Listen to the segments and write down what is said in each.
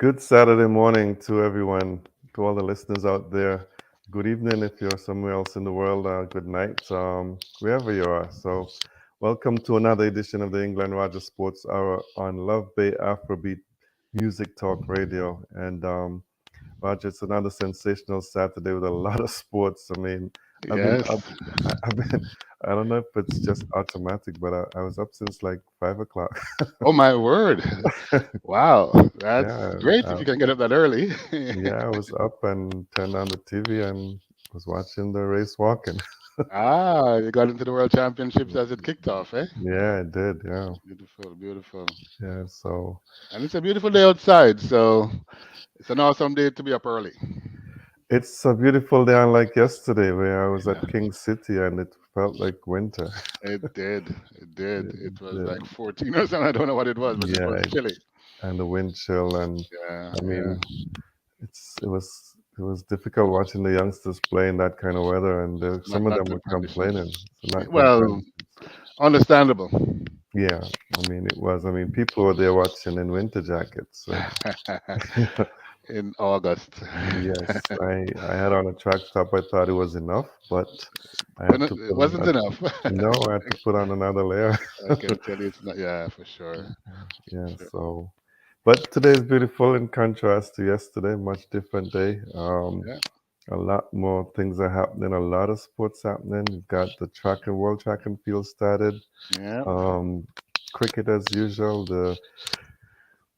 Good Saturday morning to everyone, to all the listeners out there. Good evening if you're somewhere else in the world. Good night, wherever you are. So, welcome to another edition of the England Rogers Sports Hour on Love Bay Afrobeat Music Talk Radio. And Roger, it's another sensational Saturday with a lot of sports. I mean, I've been up. Yes. I've been. I don't know if it's just automatic, but I was up since like 5 o'clock. Oh my word. Wow. That's Yeah, great if uh, you can get up that early. yeah, I was up and turned on the TV and was watching the race walking. You got into the World Championships as it kicked off, eh? Yeah, I did. Yeah, Beautiful, beautiful. yeah. So And it's a beautiful day outside, so it's an awesome day to be up early. it's a beautiful day, unlike yesterday, where I was Yeah, at King City and it felt like winter. it did. It did. It It was did. like 14 or something. I don't know what it was, but it Yeah, was chilly. and the wind chill, and Yeah, I yeah. mean, it was difficult watching the youngsters play in that kind of weather, and some of Not them good were conditions. complaining. It's not good Well, conditions. understandable. Yeah, I mean, it was. I mean, people were there watching in winter jackets. So. In August. Yes, I had on a track top. I thought it was enough, but I But had to it put on wasn't enough. no, I had to put on another layer. I can tell you it's not. Yeah, for sure. Yeah, Sure. so but today is beautiful in contrast to yesterday, much different day. Yeah, A lot more things are happening, a lot of sports happening. We've got the track and world track and field started. yeah. Um, Cricket as usual.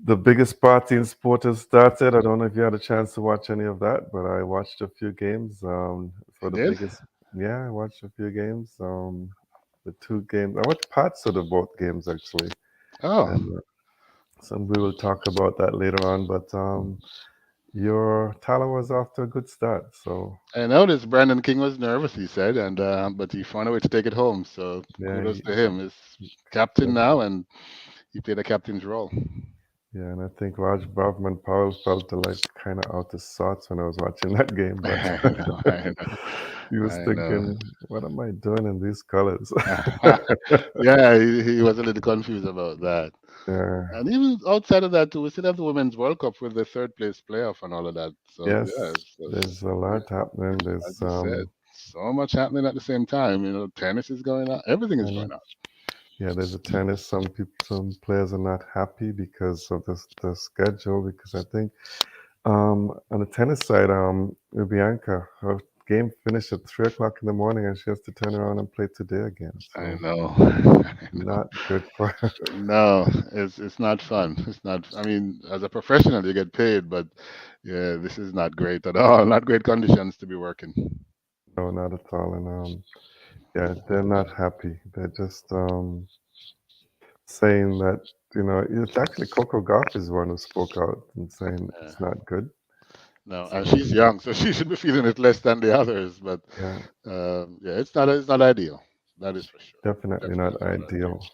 The biggest party in sport has started. I don't know if you had a chance to watch any of that, but I watched a few games. For It the did. biggest, yeah, I watched a few games. The two games, I watched parts of the both games actually, Oh, and some we will talk about that later on. But your Tyler was off to a good start, so I noticed Brandon King was nervous. He said, and but he found a way to take it home. So yeah, kudos to him. He's captain now, and he played a captain's role. yeah, and I think Raj Bravman Powell felt like kind of out of sorts when I was watching that game, but I know. I know. he was I know. thinking, "What am I doing in these colors?" Yeah, he was a little confused about that. Yeah. And even outside of that, too, we still have the Women's World Cup with the third place playoff and all of that. So, Yes, yeah, there's a yeah, lot happening. as There's you said, so much happening at the same time. Tennis is going on, everything is going tennis. on. Yeah, there's a tennis. Some people, some players are not happy because of the schedule. Because I think on the tennis side, Bianca, her game finished at 3 o'clock in the morning, and she has to turn around and play today again. I So know. I know. not good for her. No, it's not fun. It's not. I mean, as a professional, you get paid, but yeah, this is not great at all. Not great conditions to be working. No, not at all. And yeah, they're not happy. They're just saying that it's actually Coco Gauff is the one who spoke out and saying Yeah. it's not good. No, and So she's young, so she should be feeling it less than the others. But yeah, yeah, it's not ideal. That is for sure. definitely not Definitely not ideal. ideal.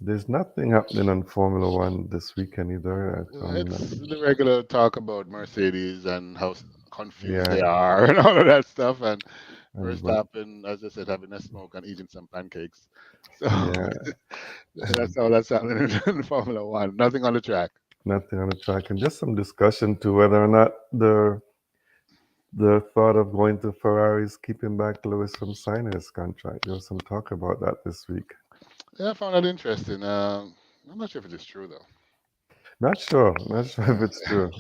There's nothing happening on Formula One this weekend either. It's the regular talk about Mercedes and how confused they Yeah, are and all of that stuff. And and but Verstappen, as I said, having a smoke and eating some pancakes. So yeah, that's all that's happening in Formula One. Nothing on the track. nothing on the track, and just some discussion to whether or not the thought of going to Ferrari is keeping back Lewis from signing his contract. There was some talk about that this week. Yeah, I found that interesting. I'm not sure if it is true though. Not sure if Yeah. it's true,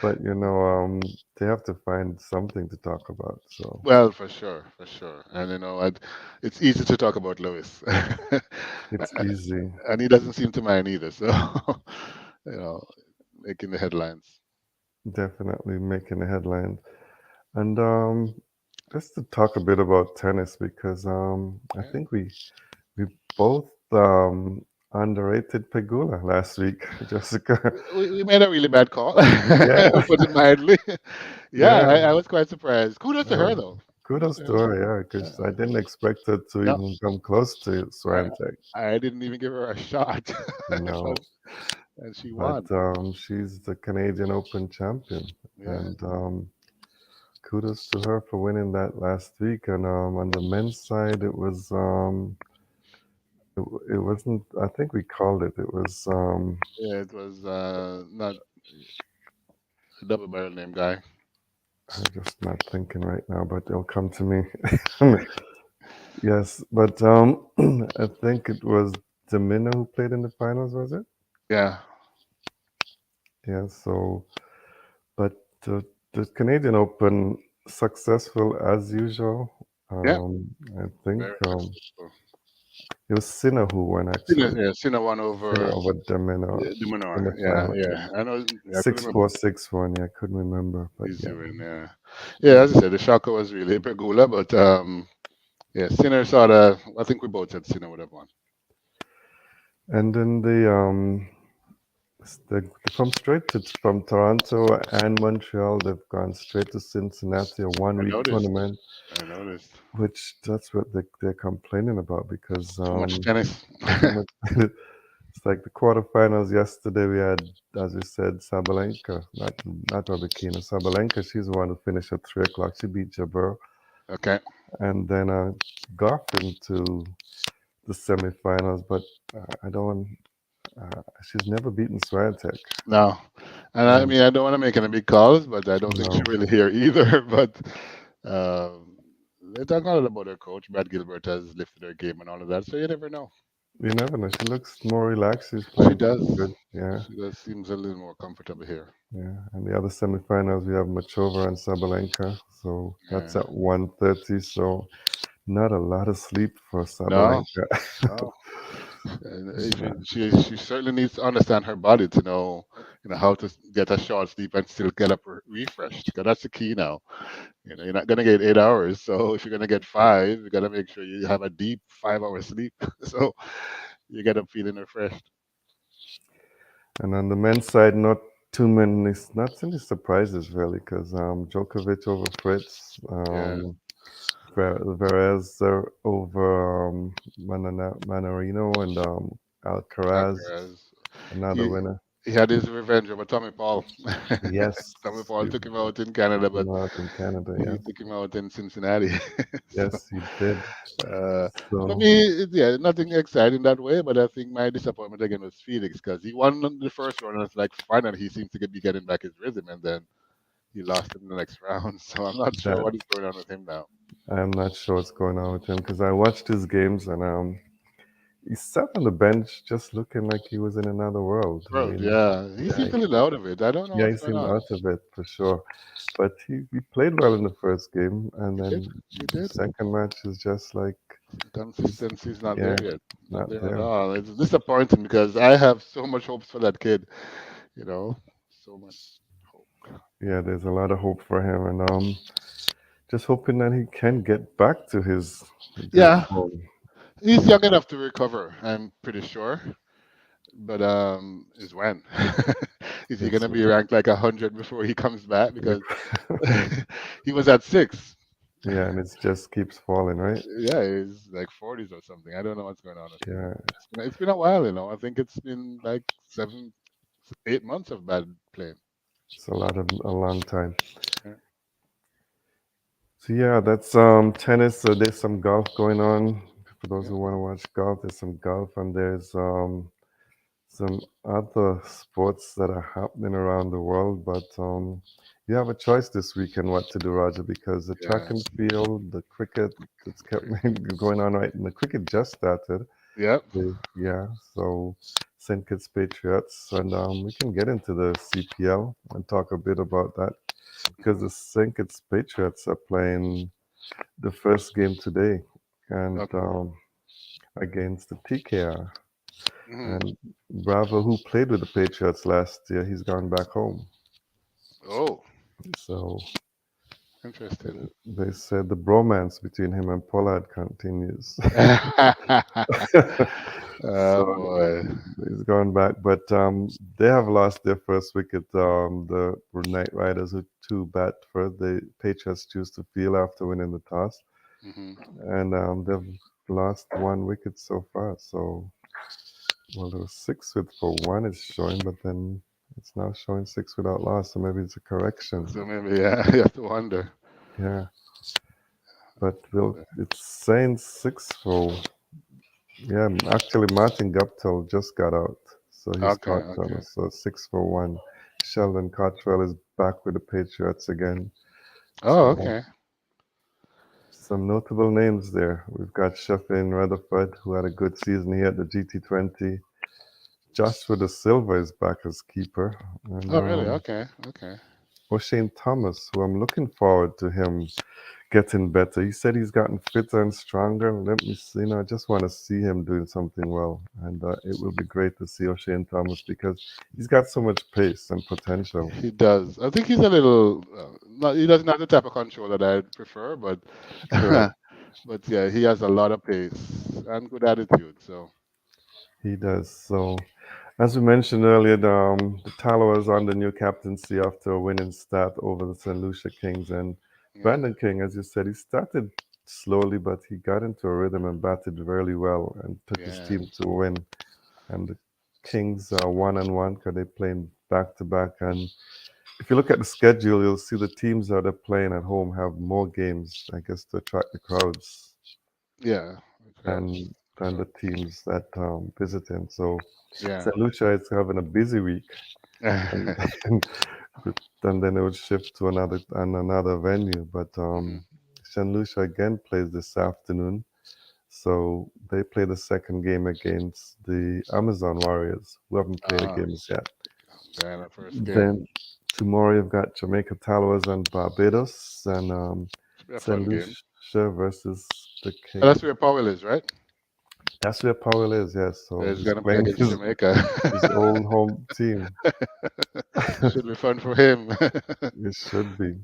but they have to find something to talk about. So Well, for sure, for sure. And it's easy to talk about Lewis, it's easy, and he doesn't seem to mind either. So, you know, making the headlines. definitely making the headlines. And just to talk a bit about tennis because I Yeah. think we both underrated Pegula last week, Jessica. We made a really bad call, Yeah, put it mildly. Yeah, yeah. I was quite surprised. Kudos to Uh, her, though. Kudos Kudos to to her. her, yeah, Yeah. because I didn't expect her to No, even come close to I, Swiatek. I didn't even give her a shot, No, but and she but won. she's the Canadian Open champion, Yeah, and kudos to her for winning that last week. And on the men's side, it was it wasn't. I think we called it. It was. Yeah, it was not a double barrel name guy. I'm just not thinking right now, but it'll come to me. Yes, but I think it was Domino who played in the finals, was it? Yeah, Yeah. So, but the Canadian Open successful as usual. yeah, I think very successful. it was Sinner who won Cena, actually. yeah, Cena won Sinner over over Domino the in Menor. the Yeah, final. yeah. I know. Yeah, I couldn't Six remember. four, 6-1. Yeah, I couldn't remember, but Easy yeah. win. Yeah, yeah. As I said, the shocker was really Pegula, but yeah, Sinner sort of. I think we both said Sinner would have won. And then they come straight to from Toronto and Montreal. They've gone straight to Cincinnati, a I 1 week noticed. tournament, I noticed. which that's what they're complaining about because Too much tennis. too much. It's like the quarterfinals yesterday. We had, as we said, Sabalenka, not Rabikina. Sabalenka, she's the one who finished at 3 o'clock. She beat Jabeur, Okay. and then Goff into the semifinals. But I don't. She's never beaten Swiatek. No, and I And mean I don't want to make any big calls, but I don't think she no, really here either. But um, they talk a lot about her coach. Brad Gilbert has lifted her game and all of that, so you never know. you never know. She looks more relaxed. She's She playing pretty does. good. Yeah, She does seems a little more comfortable here. yeah. And the other semifinals, we have Machova and Sabalenka. So that's Yeah. at 1:30. So not a lot of sleep for No, Sabalenka. no. And she certainly needs to understand her body to know, how to get a short sleep and still get up refreshed. Because that's the key now. You're not gonna get 8 hours. So if you're gonna get five, you gotta make sure you have a deep 5 hour sleep. So you get up feeling refreshed. And on the men's side, not any surprises really, because Djokovic over Fritz, Yeah, Perez over Manarino, and Alcaraz, Alcaraz. another He winner. he had his revenge over Tommy Paul. Yes, Tommy Paul he took him out in Canada, took but him out in Canada. he Yeah, took him out in Cincinnati. So, yes, he did. uh, for So me, yeah, nothing exciting that way. But I think my disappointment again was Felix because he won the first round, and it's like finally he seems to be getting back his rhythm, and then he lost in the next round. So I'm not sure that what is going on with him now. I'm not sure what's going on with him because I watched his games and he sat on the bench just looking like he was in another world. I Bro, mean, yeah, he yeah, seems a little out of it. I don't know yeah, what's he going seemed on. out of it for sure. But he played well in the first game, and He did, then he the did. second match is just like he's Consistency is not yeah, there yet. Not not there at there. all. It's disappointing because I have so much hopes for that kid. You know, so much hope. Yeah, there's a lot of hope for him, and just hoping that he can get back to his good Yeah, form. he's young enough to recover. I'm pretty sure. But is when is he It's gonna be ranked like 100 before he comes back? Because yeah, he was at six. and it just keeps falling, right? Yeah, he's like 40s or something. I don't know what's going on with him. Yeah, It's been a while. I think it's been like 8 months of bad playing. it's a long time. Yeah. So yeah, that's tennis. There's some golf going on. For those Yeah. who want to watch golf, there's some golf, and there's some other sports that are happening around the world. But you have a choice this weekend what to do, Roger, because the track Yeah. and field, the cricket, it's kept going on right, and the cricket just started. Yep. Yeah, so St. Kitts Patriots, and we can get into the CPL and talk a bit about that because Hmm. the St. Kitts Patriots are playing the first game today, and Okay. against the TKR. Hmm. And Bravo, who played with the Patriots last year, he's gone back home. Oh, So interesting. they said the bromance between him and Pollard continues. Oh So boy. he's gone back, but they have lost their first wicket. The Knight Riders, who two bat first, the Patriots choose to field after winning the toss, Hmm. and they've lost one wicket so far. So well, there was six with for one is showing, but then it's now showing six without loss. So maybe it's a correction. So maybe yeah, you have to wonder. Yeah, but it's saying six for Yeah, actually, Martin Guptill just got out, so he's Okay, caught okay. Thomas. So 6-1. Sheldon Cottrell is back with the Patriots again. Oh, So okay. some notable names there. We've got Sheffin Rutherford, who had a good season here at the GT20. Joshua De Silva is back as keeper, and Oh, really? Okay, okay. O'Shane Thomas, who I'm looking forward to him getting better. He said he's gotten fitter and stronger. Let me see. I just want to see him doing something well, and it will be great to see O'Shane Thomas because he's got so much pace and potential. He does. I think he's a little. Not, he doesn't have the type of control that I'd prefer, but Right, but yeah, he has a lot of pace and good attitude. So he does. So, as we mentioned earlier, the Talo is on the new captaincy after a winning start over the St. Lucia Kings, and yeah, Brandon King, as you said, he started slowly, but he got into a rhythm and batted really well and took his yeah, team to a win. And the Kings are 1-1 because they're playing back to back. And if you look at the schedule, you'll see the teams that are playing at home have more games, I guess, to attract the crowds yeah. Crowds, than the teams that visiting. So yeah. St. Lucia is having a busy week, and and then it would shift to another venue. But hmm St. Lucia again plays this afternoon. So they play the second game against the Amazon Warriors, who haven't played a Ah, game as yet. then the first game. Then tomorrow you've got Jamaica Towers and Barbados, and Should be a St. fun game. Lucia versus the And King. that's where Powell is, right? That's where Powell is, yes. So He's he's gonna play playing against Jamaica. his old home team. Should be fun for him. It should be.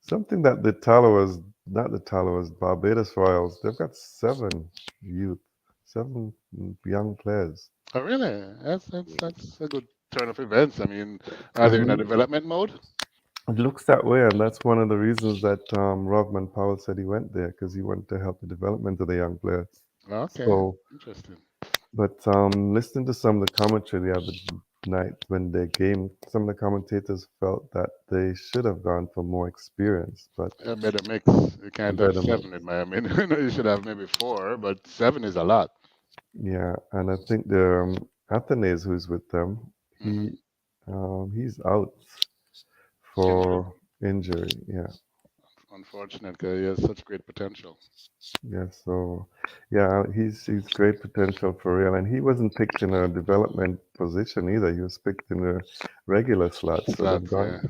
Something that the Tallowers, not the Tallowers, Barbados Royals, they've got youth, seven young players. Oh, really? That's a good turn of events. I mean, are they in a Hmm. development mode? It looks that way, and that's one of the reasons that Rodman Powell said he went there because he wanted to help the development of the young players. Okay, So, interesting. but listening to some of the commentary the other night when they game, some of the commentators felt that they should have gone for more experience, but A better mix. You a can't have better mix. seven in Miami. You should have maybe four, but seven is a lot. Yeah, and I think the Athanaze, who's with them, Hmm he's out Injured. for injury. Yeah. Unfortunate, 'cause he has such great potential. Yeah, so yeah, he's great potential for real, and he wasn't picked in a development position either. He was picked in a regular slot. So Slots, yeah.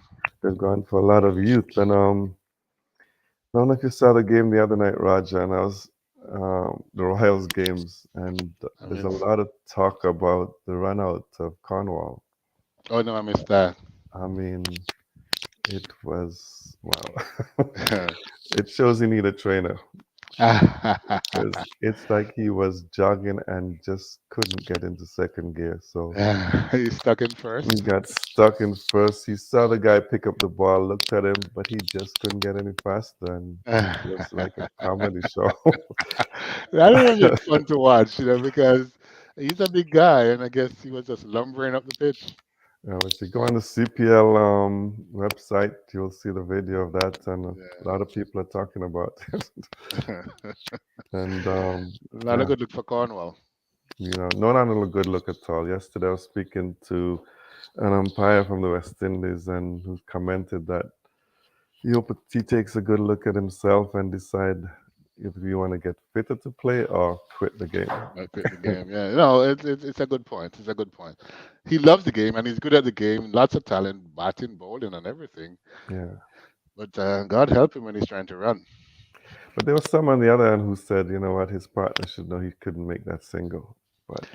they've gone for a lot of youth. And I don't know if you saw the game the other night, Roger, and I was the Royals games, and I there's a mean, lot of talk about the run out of Cornwall. oh no, I missed that. I mean, it was wow. It shows you need a trainer. Because it's like he was jogging and just couldn't get into second gear. So He's stuck in first. he got stuck in first. He saw the guy pick up the ball, looked at him, but he just couldn't get any faster. And it was like a comedy show. That would have been fun to watch, because he's a big guy, and I guess he was just lumbering up the pitch. If you go on the CPL website, you'll see the video of that, and a lot of people are talking about it. Yeah. And Not a yeah, good look for Cornwall. not a good look at all. Yesterday, I was speaking to an umpire from the West Indies, and who commented that he takes a good look at himself and decide if you want to get fitter to play or quit the game. I quit the game. Yeah, no, it's a good point. It's a good point. He loves the game and he's good at the game. Lots of talent, batting, bowling, and everything. Yeah. But God help him when he's trying to run. But there was some on the other end who said, you know what, his partner should know he couldn't make that single. But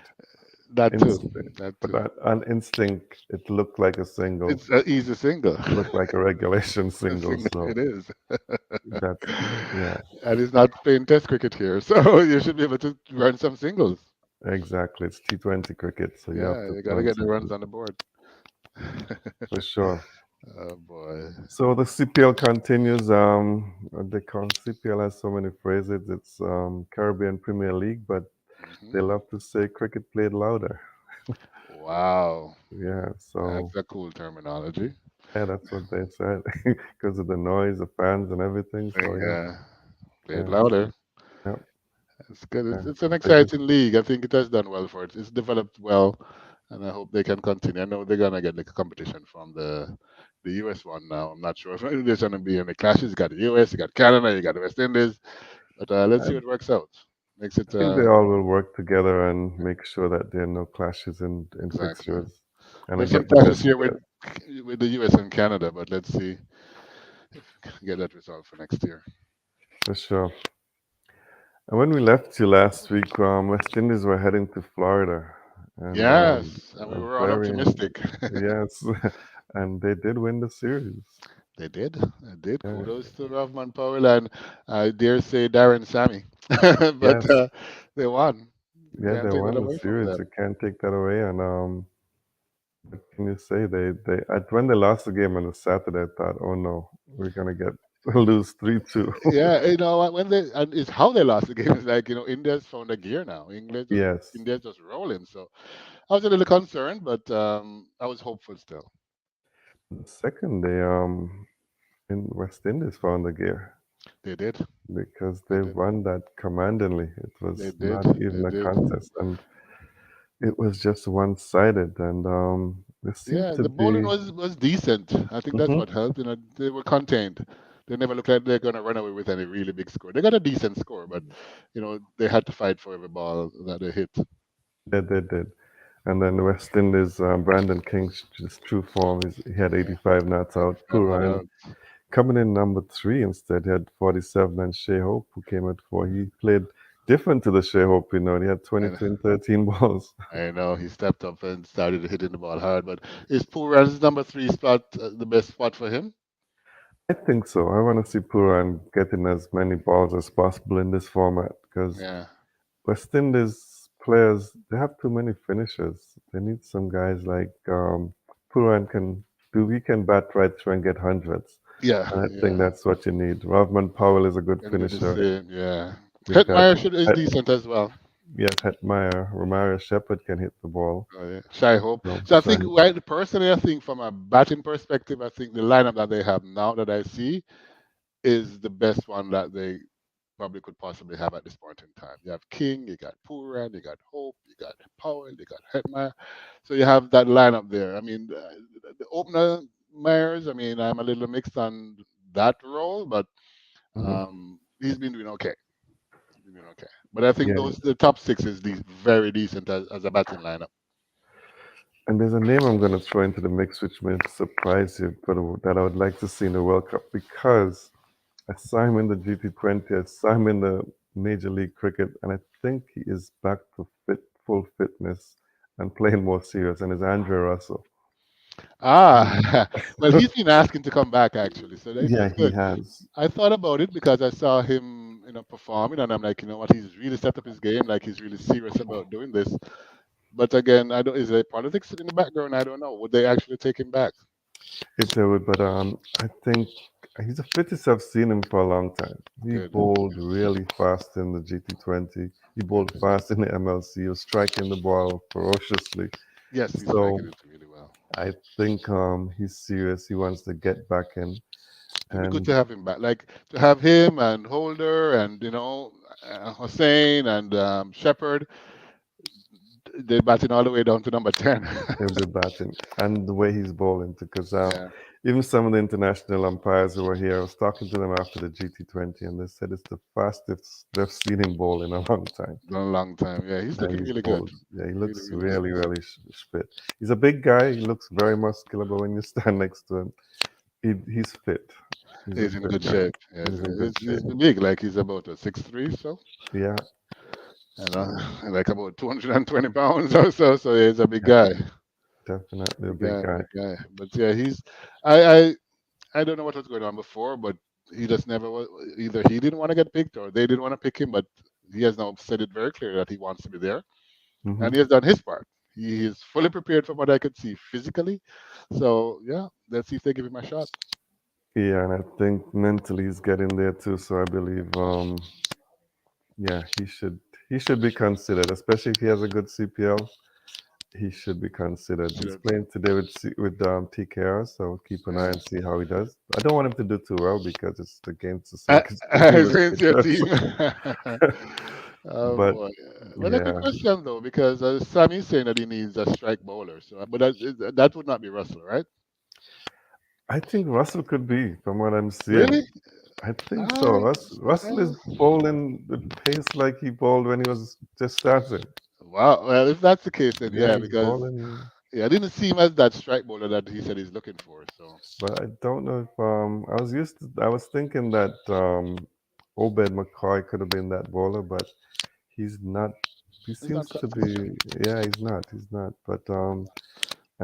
That too. instinct, That but too. that on instinct, it looked like a single. It's an easy single. It looked like a regulation single. So It is. that's yeah, And he's not playing Test cricket here, so you should be able to run some singles. exactly. It's T20 cricket, so you have Yeah, to you got to run get the runs something on the board. for sure. Oh boy. So the CPL continues. What they call CPL has so many phrases. It's Caribbean Premier League, but hmm they love to say cricket played louder. Wow, Yeah, so that's a cool terminology. yeah, that's what they said because of the noise, the fans, and everything. So Thing, yeah, played yeah, louder. yeah. It's good. Yeah, It's an they just exciting league. I think it has done well for it. It's developed well, and I hope they can continue. I know they're gonna get like a competition from the US one now. I'm not sure if there's gonna be any clashes. You got the US, you got Canada, you got the West Indies, but let's see I what works out. Makes it think they all will work together and make sure that there are no clashes in exactly. fixtures, and There's then some get the clashes best here players. with the US and Canada, but let's see if we can get that resolved for next year. For sure. And when we left you last week, West Indies were heading to Florida, and Yes, and we a were all very optimistic. yes, and they did win the series. They did. They did. Yeah, Kudos to Rahman Powell and I dare say Darren Sammy. But yes, they won. You yeah, can't they take that won the away from series. them. You can't take that away. And what can you say? When they lost the game on the Saturday, I thought, oh no, we're gonna get lose 3-2. Yeah, you know what, when they and it's how they lost the game is like, India's found a gear now. Yes, India's just rolling. So I was a little concerned, but I was hopeful still. the second day, in West Indies found the gear They did. because They they did. won that commandingly. It They was did. not They even a did. contest, and it was just one-sided. And there seemed Yeah, to the bowling be. was decent. I think that's Mhm. what helped. They were contained. They never looked like they're going to run away with any really big score. They got a decent score, but they had to fight for every ball that they hit. They did. And then the West Indies, Brandon King's just true form is he had Yeah, 85 not out. 85 not Puran out. coming in number three instead, he had 47, and Shea Hope, who came at four, he played different to the Shea Hope, he had And 22 and 13 balls. I know he stepped up and started hitting the ball hard. But is Pooran's number three spot the best spot for him? I think so. I want to see Puran getting as many balls as possible in this format because Yeah, West Indies players, they have too many finishers. They need some guys like Puran he can bat right through and get hundreds. yeah, And I think yeah. that's what you need. Rovman Powell is a good Gonna do the finisher. same. Yeah. You've got Hetmeyer is decent as well. yes, Hetmeyer, Romario Shepherd can hit the ball. Oh, yeah. Shy Hope. So So I think, Shine. right, personally, I think from a batting perspective, I think the lineup that they have now that I see is the best one that they probably could possibly have at this point in time. You have King, you got Pooran, you got Hope, you got Powell, you got Hetmeyer. So you have that lineup there. I mean, the opener Myers, I mean, I'm a little mixed on that role, but Hmm. he's been doing okay. He's been doing okay. But I think Yeah, the top six is very decent as a batting lineup. and there's a name I'm going to throw into the mix, which may surprise you, but that I would like to see in the World Cup because I saw him in the GT20, I saw him in the Major League Cricket, and I think he is back to full fitness and playing more serious, and it's Andre Russell. Ah, well, he's been asking to come back actually, so Yeah, it's he good. has. I thought about it because I saw him, performing, and I'm like, you know what, he's really stepped up his game, like he's really serious about doing this. But again, I don't. Is there politics in the background? I don't know. Would they actually take him back? It's a but I think he's the fittest I've seen him for a long time. He Good. bowled really fast in the GT20. He bowled Good. fast in the MLC. He was striking the ball ferociously. Yes, he's So striking it really well. I think he's serious. He wants to get back in. It'd be good And to have him back. Like to have him and Holder and Hussein and Shepard. They're batting all the way down to number 10. he'll be batting. And the way he's bowling, because Yeah, even some of the international umpires who were here, I was talking to them after the GT20, and they said it's the fastest they've seen him bowl in a long time. been a long time. Yeah, he's looking He's really good. bald. Yeah, he Really, looks really good. really, really fit. He's a big guy. He looks very muscular, but when you stand next to him, he's fit. He's a He's in good good guy. shape. Yeah, He's in good he's shape. big. Like he's about 6'3", so Yeah. and So like about 220 pounds or so. So yeah, he's a big yeah, guy. definitely a Big big guy, guy. big guy. But yeah, he's. I I don't know what was going on before, but he just never was. Either he didn't want to get picked or they didn't want to pick him. But he has now said it very clear that he wants to be there, Hmm. and he has done his part. He is fully prepared from what I could see physically. So yeah, let's see if they give him a shot. Yeah, and I think mentally he's getting there too. So I believe, yeah, he should be considered, especially if he has a good CPL. He should be considered. He's Should playing today with TKR, so keep an eye yeah. and see how he does. I don't want him to do too well because it's against the Uh, circus team with Against your pitchers. team. Oh But boy. Well, a quick yeah, question though, because Sammy's saying that he needs a strike bowler. So, but that would not be Russell, right? I think Russell could be, from what I'm seeing. Really? I think so. I, Russell is bowling the pace like he bowled when he was just starting. wow. Well, if that's the case, then Yeah, yeah, he's because bowling, yeah, I didn't see him as that strike bowler that he said he's looking for. So but I don't know if I was thinking that Obed McCoy could have been that bowler, but he's not. He he's not seems to be. consistent. Yeah, he's not. He's not. But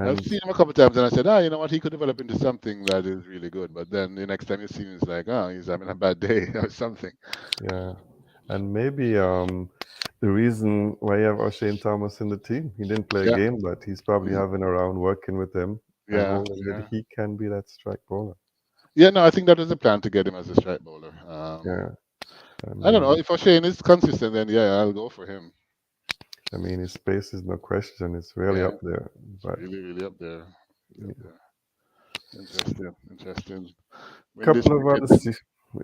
I've and seen him a couple of times, and I said, you know what, he could develop into something that is really good. But then the next time you see him, it's like, he's having a bad day or something. yeah, and maybe the reason why you have O'Shane Thomas in the team, he didn't play a Yeah, game, but he's probably having around working with him and yeah, hoping that yeah. he can be that strike bowler. Yeah, no, I think that was the plan to get him as a strike bowler. Yeah, I don't know and if O'Shane is consistent, then yeah, I'll go for him. I mean his pace is no question. It's really Yeah, up there. it's But really, really up there. Really up a there. Interesting, interesting. When this couple of cricket, other,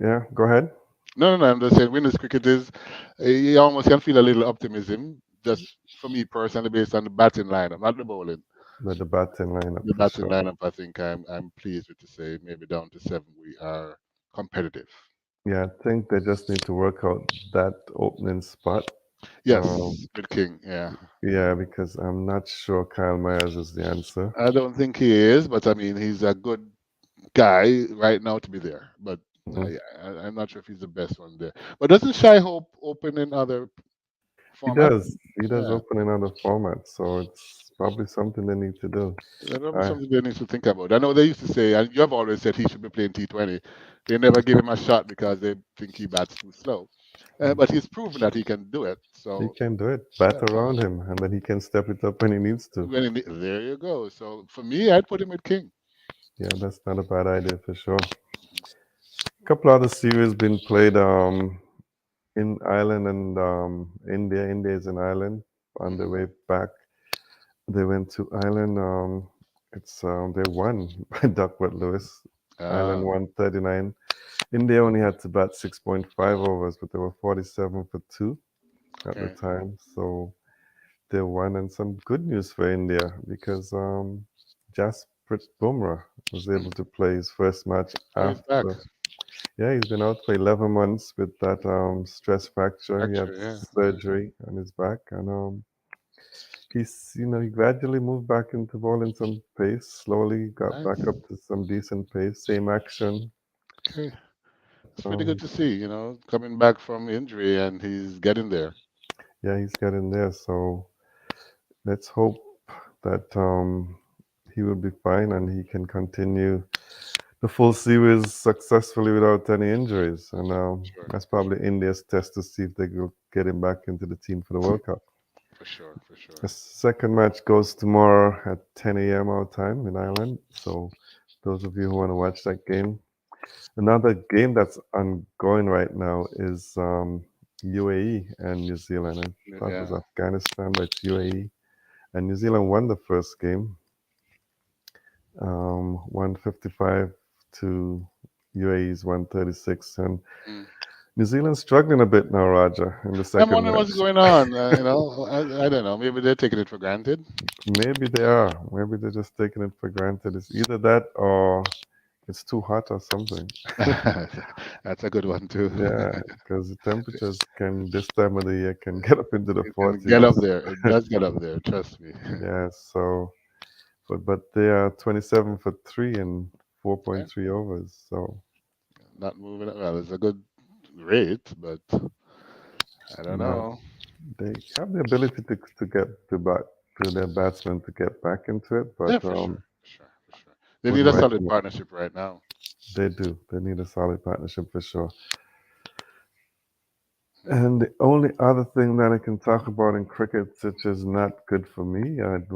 yeah, go ahead. no, I'm just saying, when this cricket is, you almost can feel a little optimism. Just for me personally, based on the batting lineup, not the bowling. With the batting lineup The for batting sure. lineup, I think I'm pleased with to say maybe down to seven we are competitive. Yeah, I think they just need to work out that opening spot. Um, Yes, with King. Yeah, yeah, because I'm not sure Kyle Myers is the answer. I don't think he is, but I mean he's a good guy right now to be there. But Mhm. yeah, I'm not sure if he's the best one there. But doesn't Shy Hope open in other He formats? does. He does Yeah, open in other formats, so it's probably something they need to do. that'll be I something they need to think about. I know they used to say, and you have always said he should be playing T20. They never give him a shot because they think he bats too slow. But he's proven that he can do it. He So can do it. yeah, Bat around him, and then he can step it up when he needs to. there you go. So for me, I'd put him with King. Yeah, that's not a bad idea for sure. A couple other series been played in Ireland and India. India is in Ireland. On their Hmm. way back, they went to Ireland. It's they won by Duckworth Lewis. Ireland Uh, won 39. India only had to bat 6.5 overs, but they were 47 for two at the okay. time. So they won, and some good news for India because Jasprit Bumrah was able Mm. to play his first match Oh, he's back. after. Yeah, he's been out for 11 months with that stress fracture. He had Actually, yeah, yeah. surgery on his back, and he gradually moved back into bowling some pace. Slowly got back Nice. up to some decent pace. Same action. Okay. It's really good Um, to see, coming back from injury and he's getting there. yeah, he's getting there. So let's hope that he will be fine and he can continue the full series successfully without any injuries. And Sure, that's for sure, probably India's test to see if they will get him back into the team for the World Cup. for sure, for The sure. second match goes tomorrow at 10 a.m. our time in Ireland. So those of you who want to watch that game. Another game that's ongoing right now is UAE and New Zealand. I thought it was Yeah. Afghanistan, but it's UAE. And New Zealand won the first game, 155 to UAE's 136. And Mm. New Zealand's struggling a bit now, Raja, in the I'm second wondering match. what's going on. I don't know. Maybe they're taking it for granted. Maybe they are. Maybe they're just taking it for granted. It's either that or it's too hot or something. That's a good one too. Yeah, because the temperatures can this time of the year can get up into the It can get up 40s. there. It does get up there. Trust me. Yeah, so but they are 27 for three and Yeah, 4.3 overs. So not moving. Well, it's a good rate, but I don't no, know. they have the ability to get to back to their batsmen to get back into it, but Yeah, for sure, for sure, for sure. They with need the a right solid move, partnership right now. they do. They need a solid partnership for sure. Hmm. And the only other thing that I can talk about in cricket, which is not good for me, it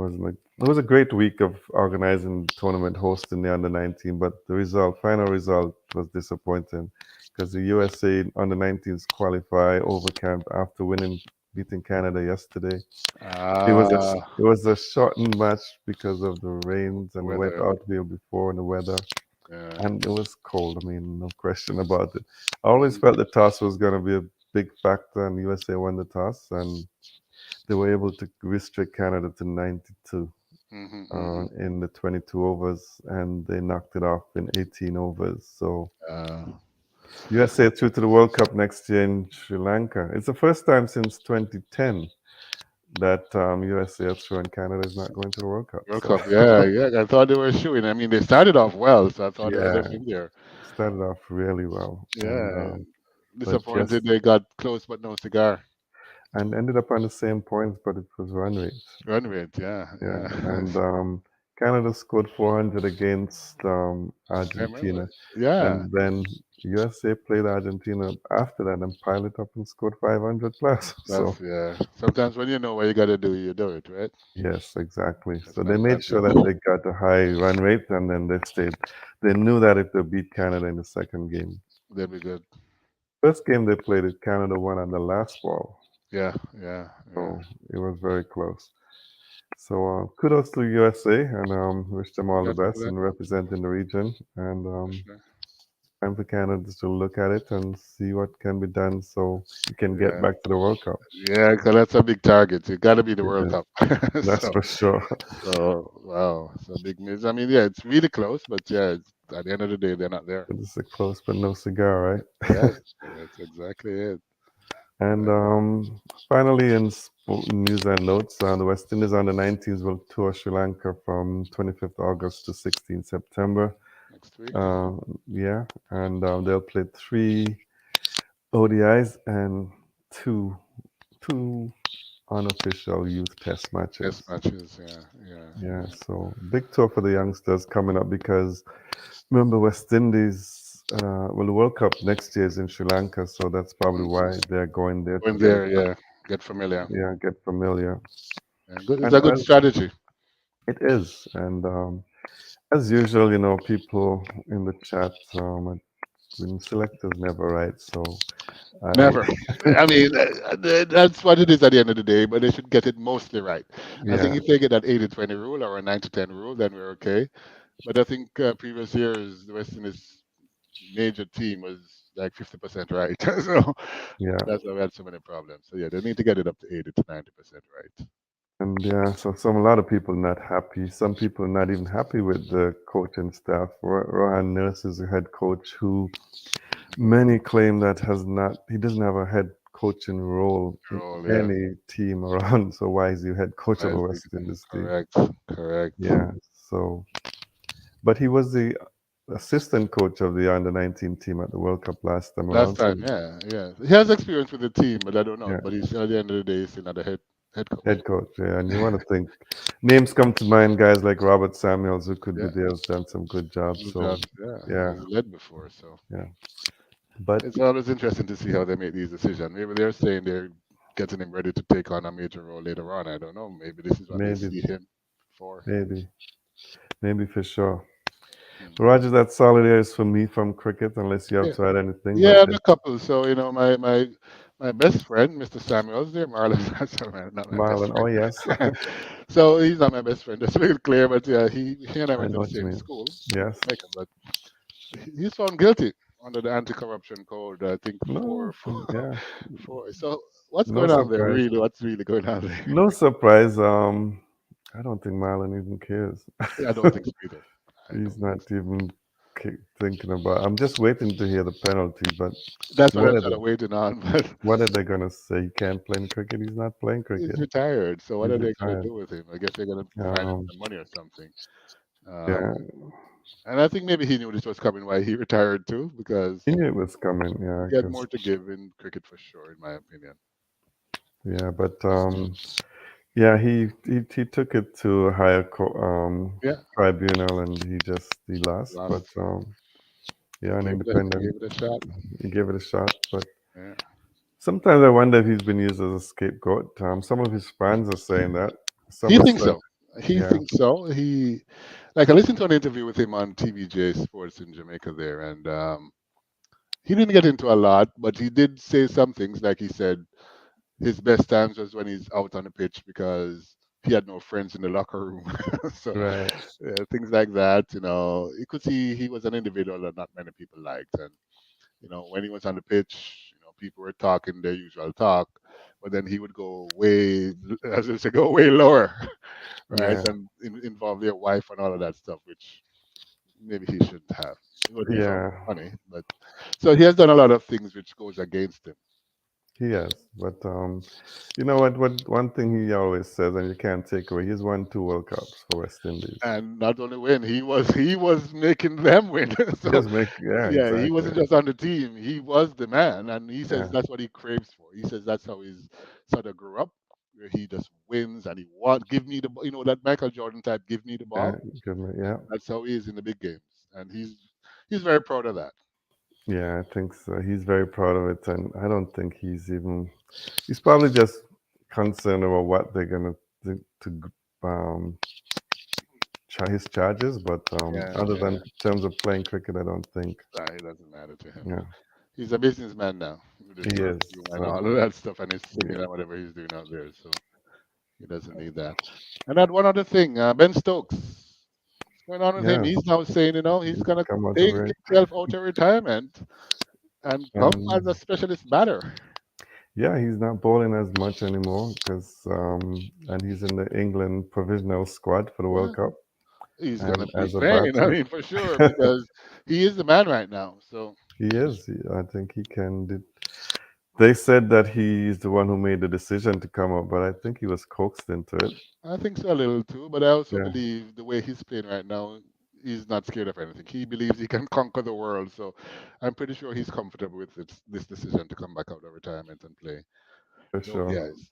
was a great week of organizing the tournament, hosting the under 19, but the final result was disappointing because the USA under 19s qualify over camp after beating Canada yesterday. Ah, It was a shortened match because of the rains and the wet weather. outfield before and the weather, Yeah. and it was cold. I mean, no question about it. I always Mm. felt the toss was going to be big factor, and USA won the toss, and they were able to restrict Canada to 92 Hmm. Hmm. in the 22 overs, and they knocked it off in 18 overs. So Uh, USA through to the World Cup next year in Sri Lanka. It's the first time since 2010 that USA are through and Canada is not going to the World Cup. World So Cup, yeah, yeah. I thought they were shooing. I mean, they started off well, so I thought they were yeah, definitely there. started off really well, and Yeah, but disappointed just they got close but no cigar. and ended up on the same points, but it was run rate. Run rate, yeah, Yeah, yeah. and Canada scored 400 against I remember. Argentina, Yeah, and then USA played Argentina after that and piled it up and scored 500 plus. So that's yeah. Sometimes when you know what you got to do, you do it, right? yes, exactly. That's So my they made sure that advantage. they got a high run rate, and then they stayed. They knew that if they beat Canada in the second game, They'll be good. first game they played it, Canada won on the last ball. Yeah, yeah, yeah. So it was very close. So kudos to USA and wish them all the Congrats to best them. in representing the region. And For sure. time for Canada to look at it and see what can be done so you can get Yeah, back to the World Cup. yeah, because that's a big target. It got to be the It World is. Cup. That's so, for sure. so wow, so big miss. I mean, yeah, it's really close, but yeah, at the end of the day, they're not there. It's a close but no cigar, Yeah, right? that's exactly it. And finally, in news and notes, the West Indies under 19s will tour Sri Lanka from 25th August to 16th September. Next week, Uh, yeah, and they'll play three ODIs and two unofficial youth test test matches. matches. Yeah, yeah, Yeah, yeah. so big tour for the youngsters coming up because remember West Indies, well, the World Cup next year is in Sri Lanka, so that's probably Hmm. why they're going there to Going get there, yeah, get familiar. get familiar. Yeah, good. It's And a good strategy. it is, and as usual, people in the chat, when selectors never right, so I Never. I mean, that's what it is at the end of the day, but they should get it mostly right. I think yeah, if they get that 80-20 rule or a 9-10 rule, then we're okay. But I think previous years, the West Indies major team was like 50% right. So yeah. that's why we had so many problems. So yeah, they need to get it up to 80 to 90% right. And yeah, so a lot of people not happy. Some people not even happy with the coaching staff. Rohan Nurse is a head coach who many claim that he doesn't have a head coaching role in Role, yeah. any team around. So why is he head coach I of a see. West Indies team? Correct. Correct. Yeah. So, but he was the assistant coach of the under 19 team at the World Cup last time Last around. So time, yeah, yeah. He has experience with the team, but I don't know. yeah, But he's at the end of the day, he's still not a head coach. head coach. Yeah, and you want to think names come to mind, guys like Robert Samuels, who could be Yeah, there, has done some good jobs. good So jobs. Yeah, yeah, he's led before, so yeah. But it's always interesting to see how they make these decisions. Maybe they're saying they're getting him ready to take on a major role later on. I don't know. Maybe this is what they maybe, see him for. maybe, maybe for sure. Hmm. Roger, that solid is for me from cricket, unless you have Yeah, to add anything. yeah, I But have a couple. So my best friend, Mr. Samuels, there, Marlon. Sorry, not my best Marlon, oh friend. yes, So he's not my best friend. That's really clear. But yeah, he and I I went to know the what you same mean. school in Yes, Jamaica, but he's found guilty under the anti-corruption code. I think no, four, yeah, four. So what's no going on there? surprise, Really, what's really going on there? no surprise. I don't think Marlon even cares. I don't think so either. I He's don't not think so. even thinking about. I'm just waiting to hear the penalty. But That's what what I'm are sort they? of waiting on. But What are they gonna say? He can't play in cricket. He's not playing he's cricket. retired. So what He's are they going to retired. do with him? I guess they're going to find him Um, some money or something. yeah, Um, and I think maybe he knew this was coming why he retired too, because he knew it was coming. Yeah, he had because more to give in cricket for sure, in my opinion. yeah, but yeah, he took it to a higher Yeah, tribunal, and he lost. But lost. yeah, an He independent gave it a shot. he gave it a shot. But Yeah. sometimes I wonder if he's been used as a scapegoat. Some of his fans are saying that. Some He are thinks saying, so. He yeah, thinks so. He like I listened to an interview with him on TVJ Sports in Jamaica there, and he didn't get into a lot, but he did say some things. Like he said, his best times was when he's out on the pitch because he had no friends in the locker room. So right, things like that, you could see he was an individual that not many people liked, and when he was on the pitch, people were talking their usual talk, but then he would go way, as I say, go way lower, right, Yeah, and involve their wife and all of that stuff, which maybe he shouldn't have. But he found yeah, it funny. But so he has done a lot of things which goes against him. he has. But you know what? What one thing he always says, and you can't take away. He's won 2 World Cups for West Indies. And not only win, he was making them win. He So just make, yeah, yeah, he exactly. wasn't just on the team; he was the man, and he says Yeah, that's what he craves for. He says that's how he's sort of grew up, where he just wins and he want give me the ball. That Michael Jordan type, give me the yeah, ball. good man. Yeah, That's how he is in the big games, and he's very proud of that. yeah. I think so. He's very proud of it, and I don't think he's even. He's probably just concerned about what they're gonna to his charges, but Yeah, other than yeah. in terms of playing cricket, I don't think. It doesn't matter to him. Yeah, He's a businessman now with his he is. perfume and So all of that stuff and his singing yeah, and whatever he's doing out there. So he doesn't need that. And that one other thing, Ben Stokes. What's going on with him? yeah. He's now saying, he's He's gonna come out of take it, himself out of retirement and come and as a specialist batter. yeah, he's not bowling as much anymore because and he's in the England provisional squad for the Yeah, World Cup, he's and gonna be as a playing. I batter, mean, for sure, because he is the man right now. So he is. I think he can. They said that he's the one who made the decision to come up, but I think he was coaxed into it. I think so a little too. But I also Yeah, believe the way he's playing right now, he's not scared of anything. He believes he can conquer the world. So I'm pretty sure he's comfortable with this decision to come back out of retirement and play. for So sure. yeah, he's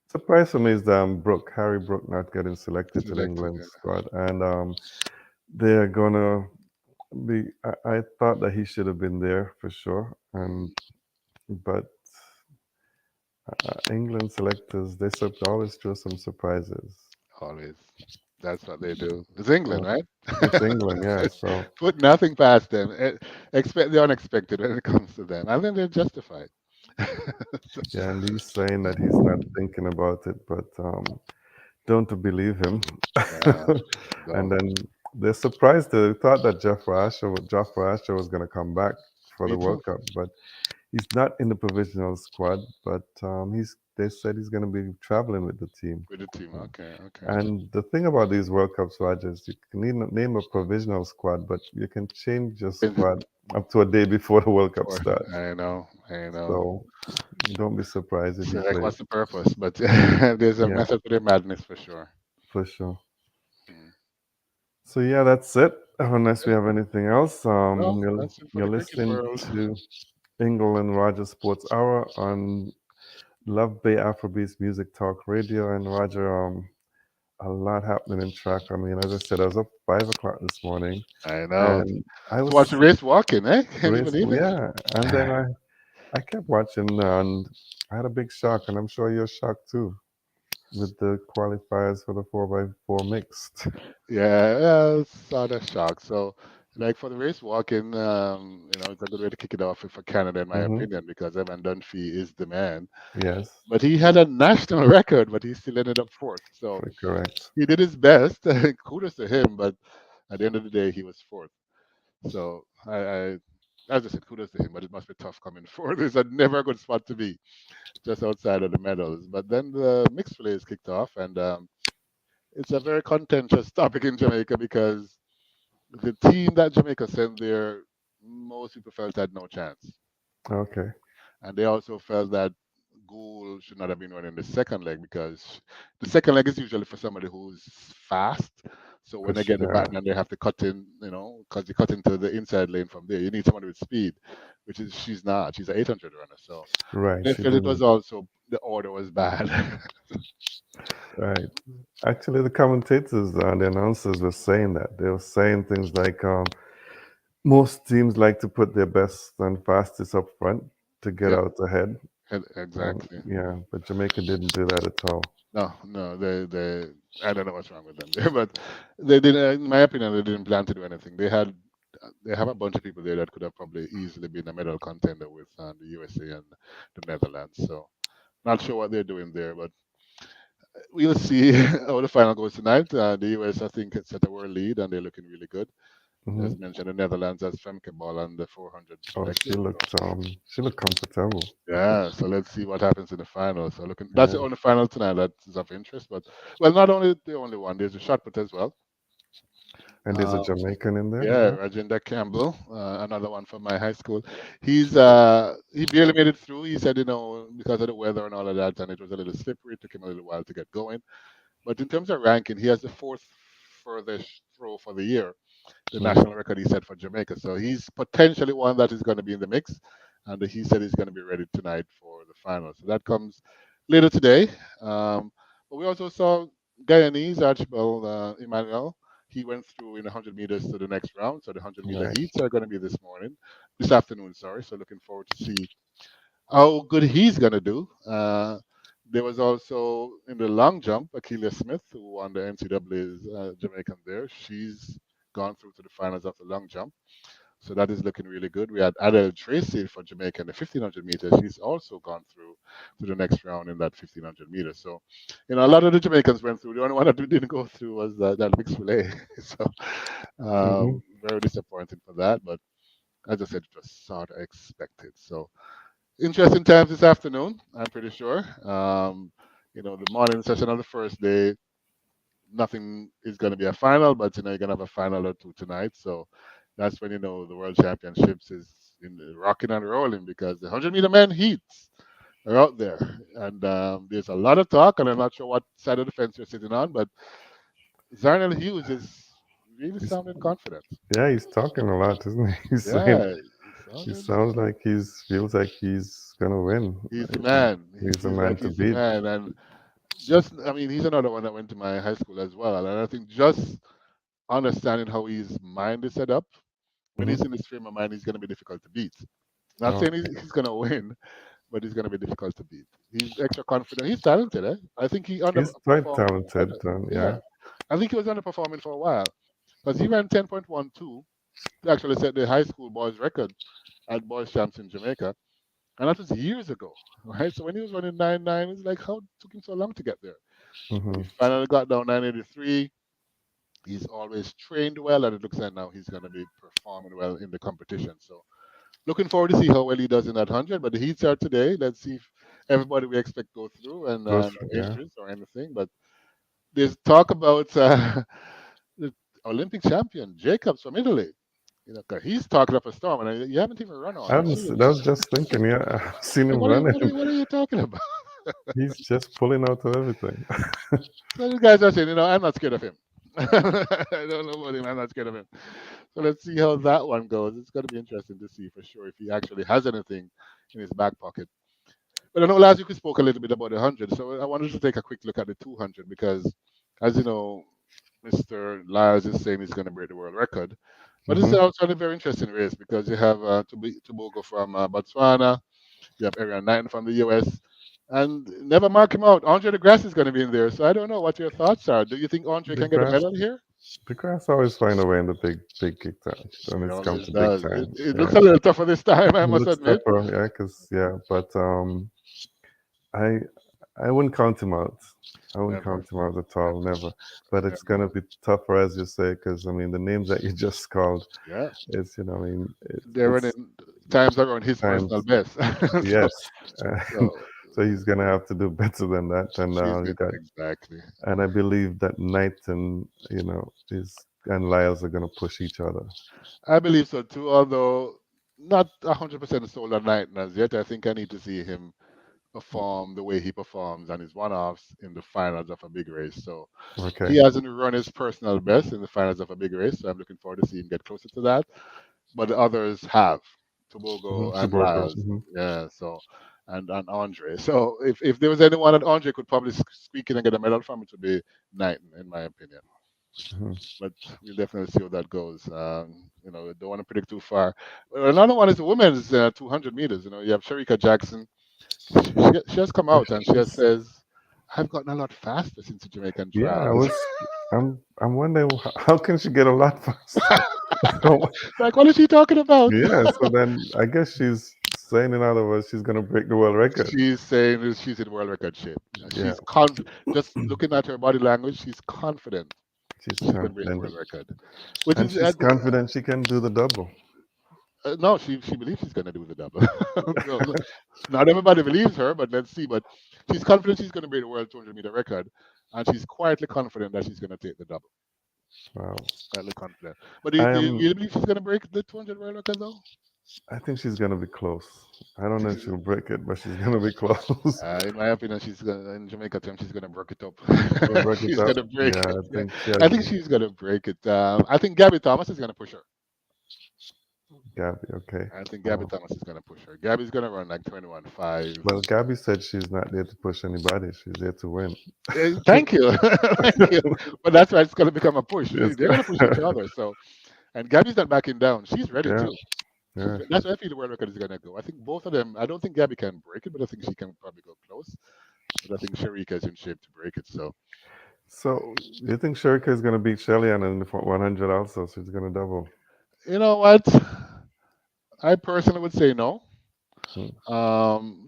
Surprise for me is Harry Brook not getting selected to the selected. England squad, and they're gonna be. I thought that he should have been there for sure, and but England selectors always throw some surprises. Always. That's what they do. It's England, Uh, right? it's England, yeah. So Put nothing past them. Expect the unexpected when it comes to them. And then they're justified. yeah, and he's saying that he's not thinking about it, but don't believe him. Yeah, And don't. then they're surprised. They thought that Jeffrey Asher was going to come back for Me the too. World Cup, but he's not in the provisional squad. But they said he's going to be traveling with the team. With the team. Okay, okay. And the thing about these World Cups, Rogers, you can name a provisional squad, but you can change your And squad up to a day before the World Cup for, starts. I know, I know. So don't be surprised if he So like, plays. what's the purpose? But there's a Yeah, method to their madness for sure. for sure. Mm. So yeah, that's it. Unless we have anything else, No, that's it for you're the cricket listening world. to Ingle and Roger Sports Hour on Love Bay Afrobeats Music Talk Radio. And Roger, a lot happening in track. I mean, as I said, I was up 5 o'clock this morning, I know. and I To watch the was race walking, eh? Can you race. believe it? Yeah, and then I kept watching, and I had a big shock, and I'm sure you're shocked too with the qualifiers for the 4x4 mixed. Yeah, yeah, it's sort of shock. So, like for the race walking, it's a good way to kick it off for Canada, in my Hmm. opinion, because Evan Dunphy is the man. Yes, But he had a national record, but he still ended up fourth. So correct. he did his best. Kudos to him, but at the end of the day, he was fourth. So as I said, kudos to him, but it must be tough coming fourth. It's a never a good spot to be, just outside of the medals. But then the mixed relays kicked off, and it's a very contentious topic in Jamaica because the team that Jamaica sent there, most people felt had no chance. Okay, And they also felt that Gould should not have been running the second leg because the second leg is usually for somebody who's fast. So when for they get the sure. baton and they have to cut in, because you cut into the inside lane from there, you need somebody with speed, which is she's not. She's an 800 runner. So Right, they she felt it was didn't. also the order was bad. Right. Actually, the commentators and the announcers were saying that. They were saying things like most teams like to put their best and fastest up front to get Yep, out ahead. exactly. Yeah, but Jamaica didn't do that at all. No, no, they. I don't know what's wrong with them there, but they didn't. In my opinion, they didn't plan to do anything. They have a bunch of people there that could have probably easily been a medal contender with the USA and the Netherlands. So not sure what they're doing there, but we'll see how the final goes tonight. The US, I think, set a world lead and they're looking really good. Hmm. As mentioned, the Netherlands as Femke Ball and the 400 Oh, protected. So she looked comfortable. yeah, so let's see what happens in the final. So looking, that's the Yeah. only final tonight that is of interest. But well, not only the only one. There's a shot put as well. And there's a Uh, Jamaican in there. yeah, Yeah. Rajendra Campbell, another one from my high school. He barely made it through. He said, because of the weather and all of that, and it was a little slippery. It took him a little while to get going. But in terms of ranking, he has the fourth furthest throw for the year, the Mm. national record he set for Jamaica. So he's potentially one that is going to be in the mix. And he said he's going to be ready tonight for the final. So that comes later today. But we also saw Guyanese Archibald Emmanuel. He went through in 100 meters to the next round. So the 100-meter Nice. heats are going to be this afternoon, sorry. So looking forward to see how good he's going to do. There was also in the long jump, Akeelia Smith, who won the NCAA's Jamaican there. She's gone through to the finals of the long jump. So that is looking really good. We had Adele Tracy for Jamaica in the 1500 meters. She's also gone through to the next round in that 1500 meters. So, a lot of the Jamaicans went through. The only one that didn't go through was that mixed relay. So, Hmm. very disappointing for that. But as I said, it was sort of expected. So, interesting times this afternoon, I'm pretty sure. The morning session of the first day, nothing is going to be a final, but you're going to have a final or two tonight. So that's when the World Championships is rocking and rolling because the 100-meter men heats are out there, and there's a lot of talk, and I'm not sure what side of the fence you're sitting on, but Zarnell Hughes is really He's, sounding confident. yeah, he's talking a lot, isn't he? He's saying Yeah, he sounding, sounds like feels like he's gonna win. he's the man. He He's the feels man like to he's the beat. man, and he's another one that went to my high school as well, and I think just understanding how his mind is set up. When Hmm. he's in his frame of mind, he's going to be difficult to beat. Not saying Okay. he's going to win, but he's going to be difficult to beat. He's extra confident. He's talented. I think he He's quite underperformed. talented. Yeah, Yeah. I think he was underperforming for a while because he ran 10.12 to actually set the high school boys record at boys champs in Jamaica, and that was years ago, right? So when he was running 9.9, it's like how it took him so long to get there. But Hmm. he finally got down 9.83. He's always trained well, and it looks like now he's going to be performing well in the competition. So looking forward to see how well he does in that 100. But the heats are today. Let's see if everybody we expect go through and Goes no yeah. injuries or anything. But there's talk about the Olympic champion Jacobs from Italy. 'Cause he's talking up a storm, and you haven't even run on. I You haven't. see him. I was just thinking. Yeah, I've seen Like, him what are you, running. what are you, what are you talking about? He's just pulling out of everything. So these guys are saying, I'm not scared of him. I don't know about him. I'm not scared of him. So let's see how that one goes. It's going to be interesting to see for sure if he actually has anything in his back pocket. But I know last week we spoke a little bit about the 100, so I wanted to take a quick look at the 200 because, as you know, Mr. Lyles is saying he's going to break the world record. But it's Hmm. also a very interesting race because you have Tobago from Botswana, you have Arian Knighton from the US, and never mark him out. Andre de Grasse is going to be in there. So I don't know what your thoughts are. Do you think Andre The can get a grass. medal here? The grass always find a way in the big time when He it's come always to big does. time. It Yeah, looks a little tougher this time, I it must looks admit. tougher. Yeah, because yeah, but I I wouldn't count him out. I wouldn't Never, count him out at all, never. But it's never. gonna be tougher, as you say, because I mean the names that you just called. Yeah, It's I mean they're it's running times around his personal times. best. so, Yes. so So he's gonna have to do better than that. And she's you good. got, Exactly. and I believe that Knight and is and Lyles are gonna push each other. I believe so too, although not 100% sold on Knighton as yet. I think I need to see him perform the way he performs on his one-offs in the finals of a big race. So he Okay. hasn't run his personal best in the finals of a big race. So I'm looking forward to see him get closer to that. But the others have Hmm. Tobago and Tobago. Lyles. Yeah. So and Andre. So if there was anyone that Andre could probably squeak in and get a medal from, it would be Knighton, in my opinion. Hmm. But we'll definitely see how that goes. Don't want to predict too far. Another one is the women's 200 meters. You have Sharika Jackson. She has come out and she has She's says, "I've gotten a lot faster since the Jamaican yeah. trials." I'm wondering how can she get a lot faster? Oh, Like, what is she talking about? yeah. So then I guess she's saying in other words she's gonna break the world record. She's saying that she's in world record shape. Yeah. She's confident. Just looking at her body language, she's confident. She's She's going to break the confident. world record, which And is she's confident she can do the double. no, she believes she's going to do the double. So, not everybody believes her, but let's see. But she's confident she's going to break the world 200-meter record, and she's quietly confident that she's going to take the double. Wow. Quietly confident. But do you I'm really believe she's going to break the 200 world record though? I think she's gonna be close. I don't I know think if she'll break it, but she's gonna be close. in my opinion, she's gonna in Jamaica term, she's gonna break it up. She'll break it She's up. gonna break Yeah, it. I Yeah. think she I has think she's gonna break it. I think Gabby Thomas is gonna push her. Gabby, okay. I think Gabby Wow. Thomas is gonna push her. Gabby's gonna run like 21.5. Well, Gabby said she's not there to push anybody. She's there to win. Thank you, thank you. But that's why it's gonna become a push. Yes. They're gonna push each other. So, and Gabby's not backing down. She's ready Yeah, too. yeah. That's where I feel the world record is gonna go. I think both of them. I don't think Gabby can break it, but I think she can probably go close. But I think Sharika is in shape to break it. So, So you think Sherika is gonna beat Shelly Ann in the 100 also? She's gonna double. you know what? I personally would say no. Hmm.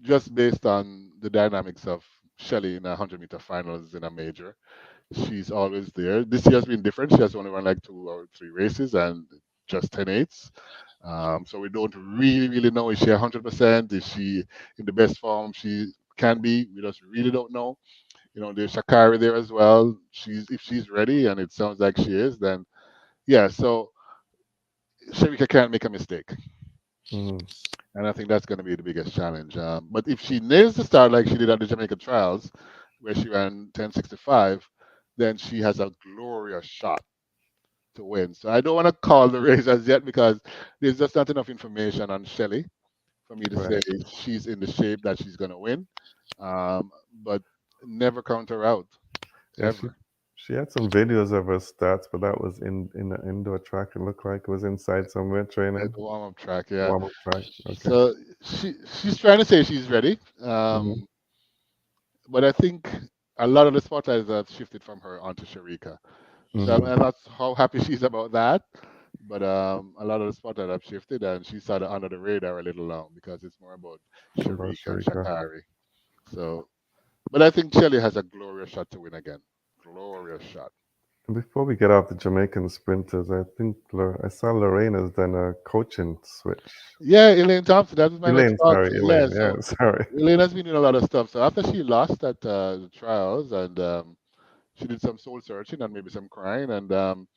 Just based on the dynamics of Shelley in a 100-meter finals in a major. She's always there. This year has been different. She has only run like 2 or 3 races and just 10 eighths. So we don't really know, is she 100%? Is she in the best form she can be? We just really don't know. There's Shakari there as well. If she's ready, and it sounds like she is, then yeah. So Sharika can't make a mistake. Hmm. And I think that's going to be the biggest challenge. But if she nails the start like she did at the Jamaica trials, where she ran 10:65, then she has a glorious shot to win. So I don't want to call the race as yet because there's just not enough information on Shelley for me to say Right. she's in the shape that she's going to win. But never count her out, Yeah, she ever. she had some videos of her stats, but that was in the indoor track. It looked like it was inside somewhere At training, the warm-up track, yeah. warm up track. Okay. So she's trying to say she's ready. Hmm. But I think a lot of the spotlights have shifted from her onto Sharika. So I'm Hmm. not how happy she's about that. But a lot of the spotlight have shifted, and she's sort of under the radar a little long because it's more about About Sharika and Sherika. Shakari. So, but I think Shelley has a glorious shot to win again. Glorious shot. Before we get off the Jamaican sprinters, I think I saw Lorraine has done a coaching switch. Yeah, Elaine Thompson. That was my next Elaine, thought. sorry, Yeah, Elaine. so Yeah, sorry. Elaine has been doing a lot of stuff. So after she lost at the trials, and she did some soul searching and maybe some crying, and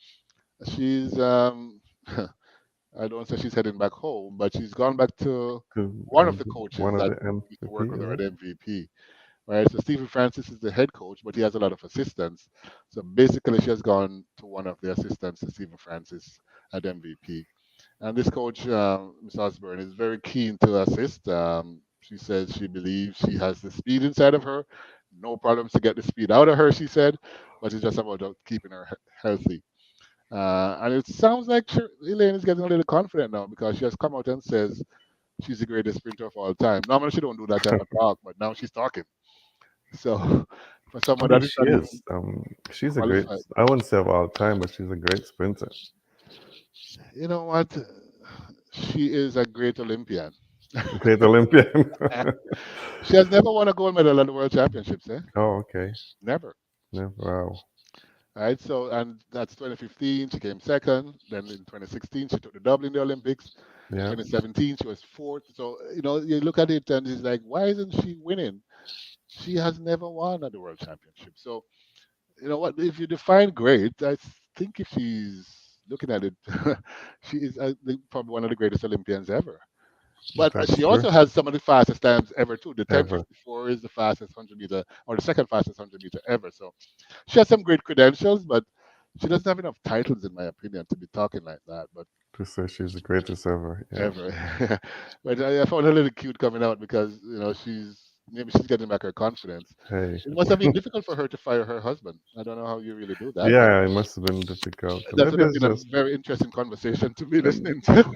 she's I don't say she's heading back home, but she's gone back to To one of the coaches one of that the used to MVP, work with her is at it? MVP. Right, so Stephen Francis is the head coach, but he has a lot of assistants. So basically, she has gone to one of the assistants to Stephen Francis at MVP. And this coach, Ms. Osborne, is very keen to assist. She says she believes she has the speed inside of her. No problems to get the speed out of her, she said, but it's just about keeping her healthy. And it sounds like Elaine is getting a little confident now because she has come out and says she's the greatest sprinter of all time. Normally, she don't do that type of talk, but now she's talking. So for I someone mean, that is she not even is. She's a great. qualified, I wouldn't say of all time, but she's a great sprinter. you know what? She is a great Olympian. Great Olympian. She has never won a gold medal at the World Championships, eh? Oh, okay. Never. Yeah, wow. Right. So, and that's 2015. She came second. Then in 2016, she took the double in the Olympics. Yeah, 2017, she was fourth. So, you look at it and it's like, why isn't she winning? She has never won at the World Championship. So, you know what? If you define great, I think if she's looking at it, she is probably one of the greatest Olympians ever. But that's she true. also has some of the fastest times ever too. The Ever. 10:54 is the fastest 100-meter, or the second fastest 100-meter ever. So she has some great credentials, but she doesn't have enough titles, in my opinion, to be talking like that. But To say she's the greatest ever. Yeah. ever, but I found her a little cute coming out because maybe she's getting back her confidence. Hey. It must have been difficult for her to fire her husband. I don't know how you really do that, but Yeah, it must have been difficult. that would Maybe have it's been a just very interesting conversation to be um, listening to.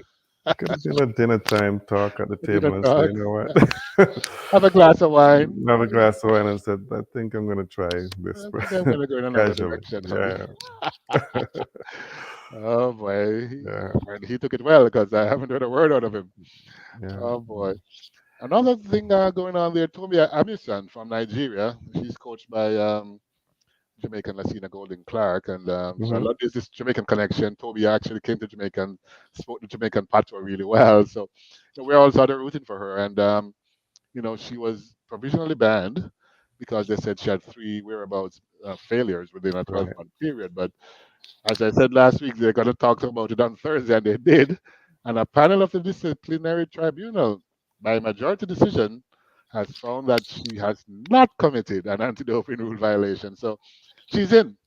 could have been a dinner time talk at the Dinner table and say, talk, you know what? have a glass of wine. Have a glass of wine and said, I think I'm gonna try this I think I'm gonna go in another casually. direction, honey. Yeah, Oh boy, yeah, and he took it well because I haven't heard a word out of him. yeah. Oh boy. Another thing going on there, Tomi Amusan from Nigeria. She's coached by Jamaican Latina Golden Clark, and so a Hmm. lot there's this Jamaican connection. Toby actually came to Jamaica and spoke the Jamaican patois really well, so we all started rooting for her. And she was provisionally banned because they said she had three whereabouts failures within a Right. 12-month period. But as I said last week, they're going to talk about it on Thursday, and they did. And a panel of the disciplinary tribunal, by majority decision, has found that she has not committed an anti-doping rule violation. So she's in.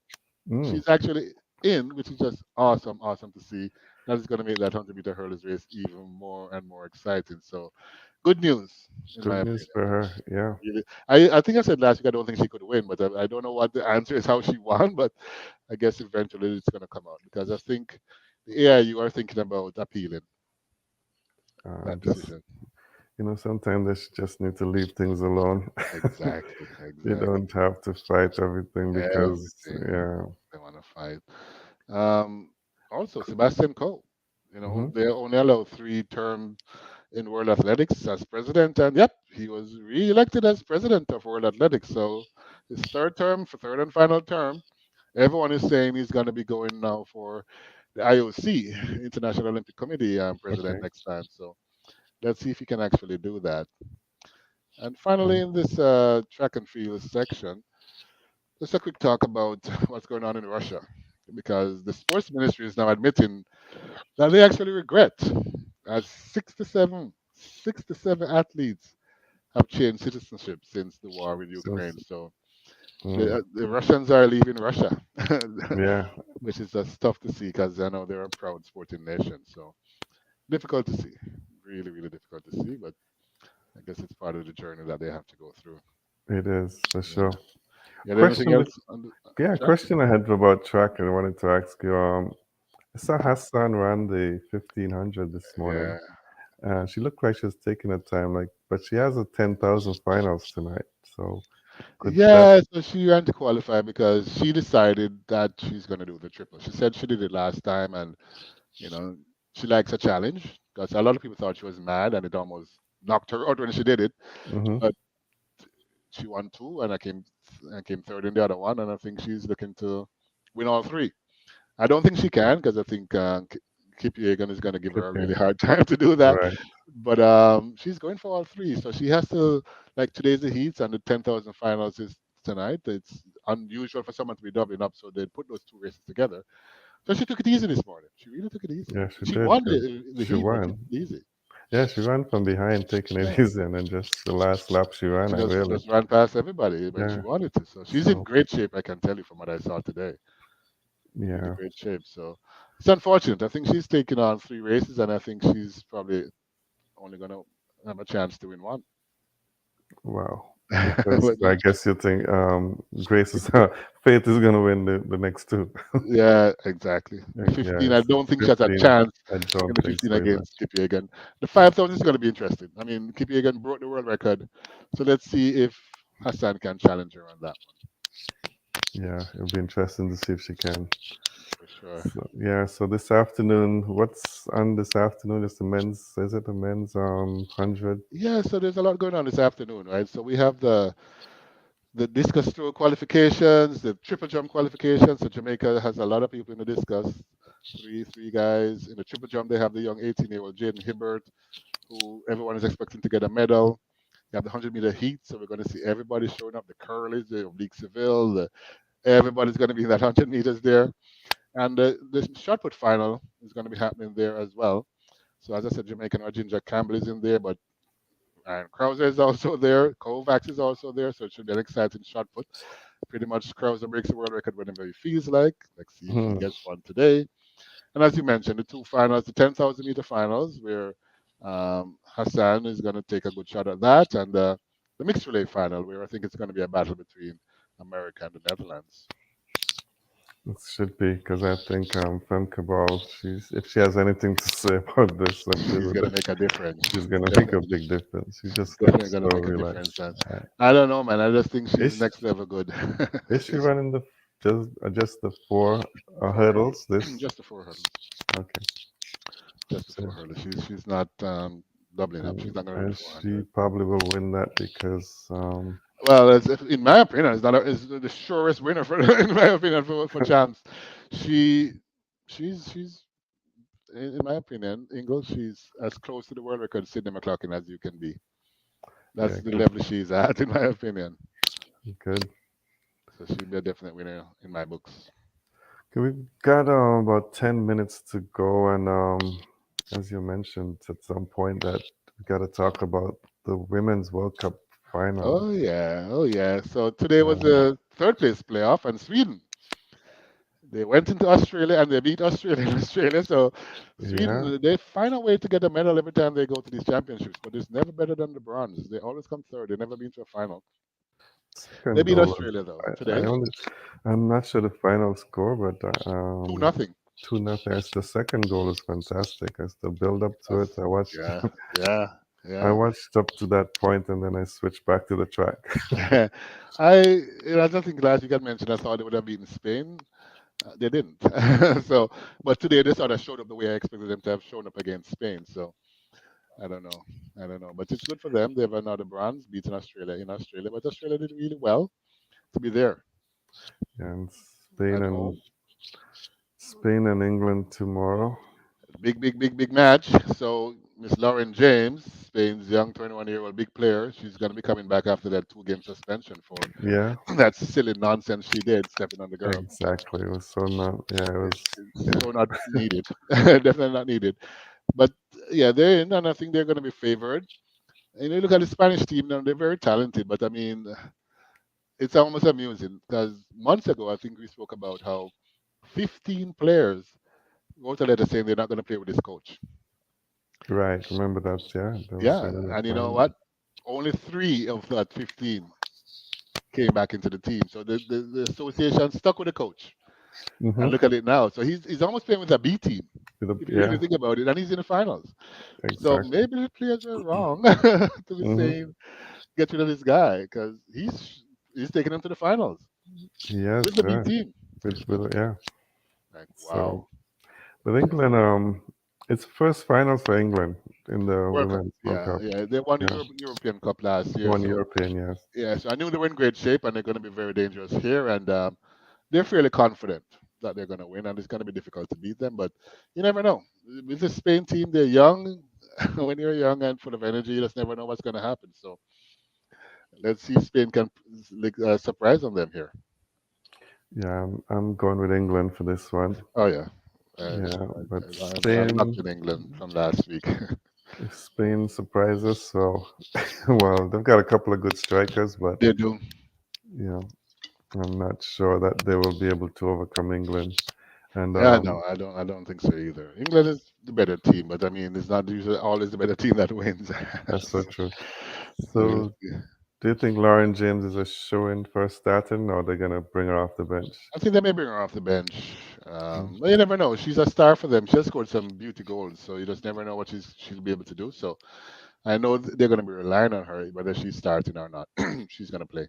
Mm. She's actually in, which is just awesome, awesome to see. That is going to make that 100-meter hurdles race even more and more exciting. So good news, in my Good news opinion. for her. Yeah. Really. I think I said last week I don't think she could win, but I don't know what the answer is how she won, but I guess eventually it's going to come out because I think the AIU are thinking about appealing that Just decision. sometimes they just need to leave things alone. Exactly, They exactly. don't have to fight everything because Everything yeah. they want to fight. Um, Also, Sebastian Coe, Hmm. they only allow 3 terms in World Athletics as president, and yep, he was re-elected as president of World Athletics. So his third term, for third and final term, everyone is saying he's going to be going now for the IOC, International Olympic Committee president Okay. next time. So let's see if he can actually do that. And finally, Mm. in this track and field section, just a quick talk about what's going on in Russia, because the sports ministry is now admitting that they actually regret as 67 athletes have changed citizenship since the war with Since, Ukraine. So mm, the Russians are leaving Russia, yeah, which is just tough to see because I know they're a proud sporting nation. So difficult to see, really, really difficult to see. But I guess it's part of the journey that they have to go through. it is for Yeah. sure. Yeah. Anything Question, else on the yeah, track? question I had about track, and I wanted to ask you. I saw Hassan ran the 1500 this morning. Yeah. She looked like she was taking her time, like, but she has a 10,000 finals tonight. So could that? Yeah, so she ran to qualify because she decided that she's going to do the triple. She said she did it last time, and you know she likes a challenge because a lot of people thought she was mad, and it almost knocked her out when she did it. Hmm. But she won two, and I came third in the other one, and I think she's looking to win all three. I don't think she can because I think Kip Yegan is going to give her a really Keeping hard time to do that. right. But she's going for all three, so she has to, like, today's the heats and the 10,000 finals is tonight. It's unusual for someone to be doubling up, so they put those two races together. So she took it easy this morning. She really took it easy. Yeah, she She did won because the she heat, but she won. took it easy. Yeah, she ran from behind, taking it Yeah. easy, and then just the last lap she ran. She I really, just ran past everybody, but she yeah. wanted to. So she's in So great shape, I can tell you from what I saw today. Really yeah, great shape. So it's unfortunate. I think she's taken on 3 races, and I think she's probably only going to have a chance to win one. wow. Because But I guess you think Grace is Faith is gonna win the next two. yeah, exactly. The 15, I Yes, don't think she has a 15. chance I in don't the think 15 so either. against Kippy Hagan. The 5,000 is going to be interesting. I mean, Kippy Hagan broke the world record. So let's see if Hassan can challenge her on that Yeah, it'll be interesting to see if she can. for sure. So, yeah, so this afternoon, what's on this afternoon? Is the men's? Is it the men's 100? Yeah, so there's a lot going on this afternoon, right? So we have the discus throw qualifications, the triple jump qualifications. So Jamaica has a lot of people in the discus. Three guys in the triple jump. They have the young 18-year-old Jaden Hibbert, who everyone is expecting to get a medal. You have the 100-meter heat, so we're going to see everybody showing up. The curlers, the oblique Seville, everybody's going to be in that 100 meters there. And the shot put final is going to be happening there as well. So as I said, Jamaican or Ginger Campbell is in there, but Aaron Krauser is also there. Kovacs is also there, so it should be an exciting shot put. Pretty much Krauser breaks the world record whenever he feels like. Let's see if he Hmm. gets one today. And as you mentioned, the two finals, the 10,000-meter finals, where Hassan is going to take a good shot at that, and the mixed relay final, where I think it's going to be a battle between America and the Netherlands. It should be because I think Femke Ball, she's if she has anything to say about this, She's going to make a difference. she's gonna make a Definitely, big difference. She just definitely looks going so to make a difference. relaxed. And I don't know, man. I just think she's Is next level good. is she Yes, running the just the four four hurdles, hurdles? This just the four hurdles, okay. just the So, four hurdles. She's not doubling up. She's not going to do the and she 400. probably will win that because Well, in my opinion, it's not is the surest winner for in my opinion for champs. She she's in my opinion, Ingle, she's as close to the world record Sydney McLaughlin as you can be. That's Yeah, the level she's at, in my opinion. good. So she'll be a definite winner in my books. Okay, we've got about 10 minutes to go, and as you mentioned at some point, that we got to talk about the Women's World Cup final. Oh yeah, oh yeah. So today was Um, the third place playoff, and Sweden. They went into Australia and they beat Australia in Australia. So yeah, Sweden, they find a way to get a medal every time they go to these championships, but it's never better than the bronze. They always come third. They never been to a final. They second beat goal. Australia though I today, only, I'm not sure the final score, but 2-0. 2-0. As the second goal is fantastic. As the build up to it, That's, yeah, yeah, I yeah. watched up to that point, and then I switched back to the track. I don't think last week I mentioned I thought they would have beaten Spain. They didn't. So, but today they sort of showed up the way I expected them to have shown up against Spain. So I don't know. I don't know. But it's good for them. They have another bronze, beating Australia in Australia. But Australia did really well to be there And at home. Spain and England tomorrow. Big, big, big, big match. So Miss Lauren James, Spain's young 21-year-old big player, she's going to be coming back after that 2-game suspension for Yeah, that silly nonsense she did, stepping on the girl. exactly. It was so not. Yeah, it was. It's Yeah, so not needed. Definitely not needed. But yeah, they're in, and I think they're going to be favored. And you look at the Spanish team now; they're very talented. But I mean, it's almost amusing because months ago, I think we spoke about how 15 players wrote a letter saying they're not going to play with this coach. right. Remember that? Yeah, that was Yeah, in the and you know final. what? Only three of that 15 came back into the team. So the association stuck with the coach. And Mm-hmm. look at it now. So he's almost playing with a B team, if you really Yeah, think about it, and he's in the finals. So exactly. maybe the players were wrong to be Mm-hmm. saying get rid of this guy because he's taking them to the finals Yes, with the B yeah. team. Yeah. Like So, wow, but England, it's first final for England in the World Cup. Women's World Yeah, Cup. yeah. They won the Yeah, European Cup last year, one so European, yes. yeah. So I knew they were in great shape and they're going to be very dangerous here, and they're fairly confident that they're going to win, and it's going to be difficult to beat them. But you never know. With the Spain team, they're young. When you're young and full of energy, you just never know what's going to happen. So let's see if Spain can like, surprise on them here. Yeah, I'm going with England for this one. Oh yeah, Yeah, but I'm locked Spain, in England from last week. if Spain surprises, well, well, they've got a couple of good strikers, but They do. you know, I'm not sure that they will be able to overcome England. And Yeah, no, I don't think so either. England is the better team, but I mean, it's not usually always the better team that wins. that's so true. So we'll So, see. do you think Lauren James is a shoe-in for starting, or they're gonna bring her off the bench? I think they may bring her off the bench. Mm. But you never know. She's a star for them. She has scored some beauty goals, so you just never know what she'll be able to do. So I know they're going to be relying on her, whether she's starting or not. She's going to play.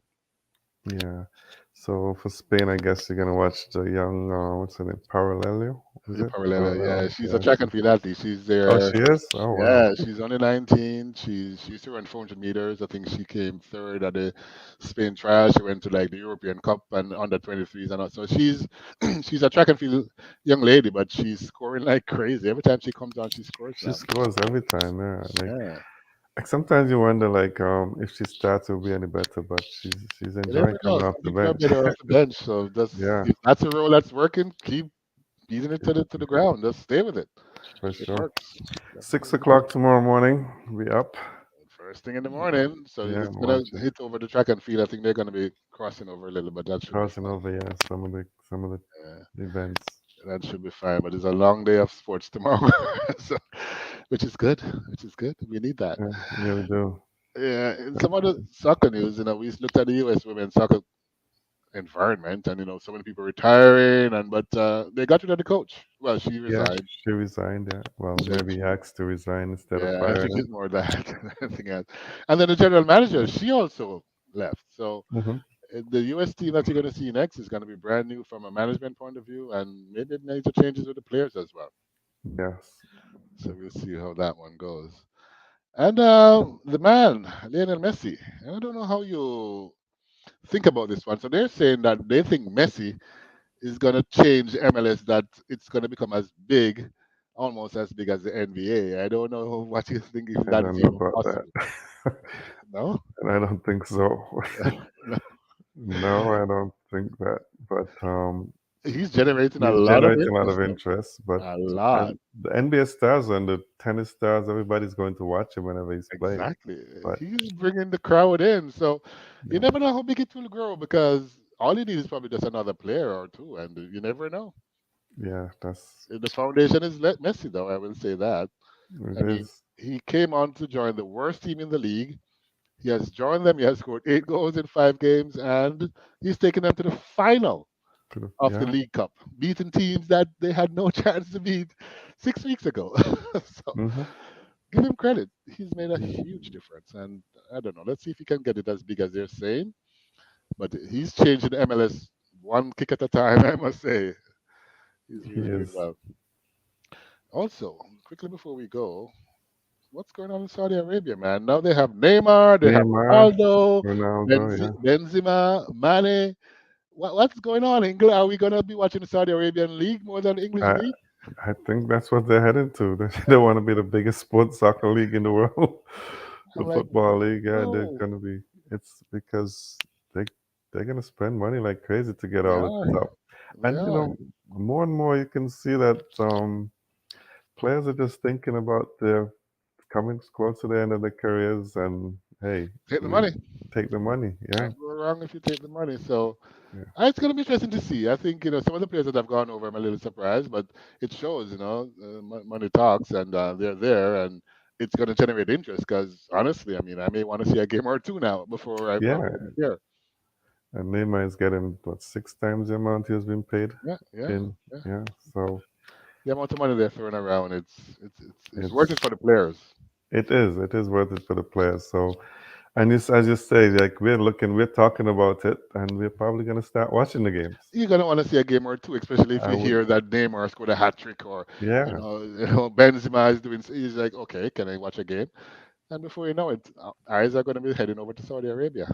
Yeah. So for Spain, I guess you're gonna watch the young, what's her name, Paralelio, is The it? Parallel, yeah, Parallel. she's a Yeah. track and field athlete. She's Oh, there. she is. Oh, wow. Yeah, she's only 19. She used to run 400 meters. I think she came third at the Spain trial. She went to like the European Cup and under 23s and all. So she's she's a track and field young lady, but she's scoring like crazy. Every time she comes on, she scores She now. scores every time. Yeah. Yeah, Like sometimes you wonder, like, if she starts, will be any better. But she's you enjoying never know. coming off Some the people are bench. better off the bench. So that's Yeah, if that's a role that's working, keep beating it to the ground. Just stay with it. for It sure. works. Six Definitely works. o'clock tomorrow morning. We up. First thing in the morning. So Yeah, it's I'm gonna watching. hit over the track and field. I think they're gonna be crossing over a little, but that should be Crossing fine. over. Yeah, Yeah, the events. that should be fine. But it's a long day of sports tomorrow, so, which is good. Which is good. We need that. Yeah, we do. Yeah. In some other soccer news, we looked at the U.S. women's soccer environment, and so many people retiring, and but they got rid of the coach. Well, she Yeah, resigned. she resigned. Yeah. Well, maybe he asked to resign instead of Yeah, I firing think her. it's more that than anything else. And then the general manager, she also left. So Hmm. the US team that you're going to see next is going to be brand new from a management point of view, and maybe major changes with the players as well. Yes. So we'll see how that one goes. And the man, Lionel Messi. I don't know how you. think about this one. So they're saying that they think Messi is going to change MLS, that it's going to become as big, almost as big as the NBA. I don't know what you think, if I that is don't know even about that. possible. No? And I don't think so. No. No, I don't think that. But He's generating a he's lot of generating a lot interest, of though. interest. But A lot. and the NBA stars and the tennis stars, everybody's going to watch him whenever he's playing. Exactly. But He's bringing the crowd in. So you yeah, never know how big it will grow, because all you need is probably just another player or two, and you never know. yeah, that's The foundation is Messi, though. I will say that. it I mean, is. he came on to join the worst team in the league. He has joined them. He has scored 8 goals in 5 games, and he's taken them to the final of the Yeah, League Cup, beating teams that they had no chance to beat 6 weeks ago. So hmm give him credit. He's made a huge difference, and I don't know. Let's see if he can get it as big as they're saying. But he's changing the MLS one kick at a time. I must say, he's he really doing is. well. Also, quickly before we go, what's going on in Saudi Arabia, man? Now they have Neymar, they have Neymar, Ronaldo, Ronaldo, yeah. Benzema, Mane. What's going on, Ingle? Are we gonna be watching the Saudi Arabian league more than the English I league? I think that's what they're heading to. They want to be the biggest sports soccer league in the world. The I'm like, football league, yeah, they're no, gonna be. It's because they they're gonna spend money like crazy to get they all the are, top. they And are. more and more you can see that players are just thinking about their coming close to the end of their careers, and hey, Take the we money. take the money. Yeah, Can't go wrong if you take the money. So yeah, it's going to be interesting to see. I think, some of the players that have gone over, I'm a little surprised, but it shows, money talks, and they're there, and it's going to generate interest. Because honestly, I mean, I may want to see a game or two now before I yeah. probably care. And Neymar is getting what 6 times the amount he has been paid Yeah, yeah, in. yeah. Yeah, so The amount of money they're throwing around, it's worth it it's for the players. it is worth it for the players. So, and as you say, like we're talking about it, and we're probably gonna start watching the games. You're gonna want to see a game or two, especially if I you would, hear that Neymar scored a hat trick, or yeah. Benzema is doing. He's like, okay, can I watch a game? And before you know it, eyes are going to be heading over to Saudi Arabia.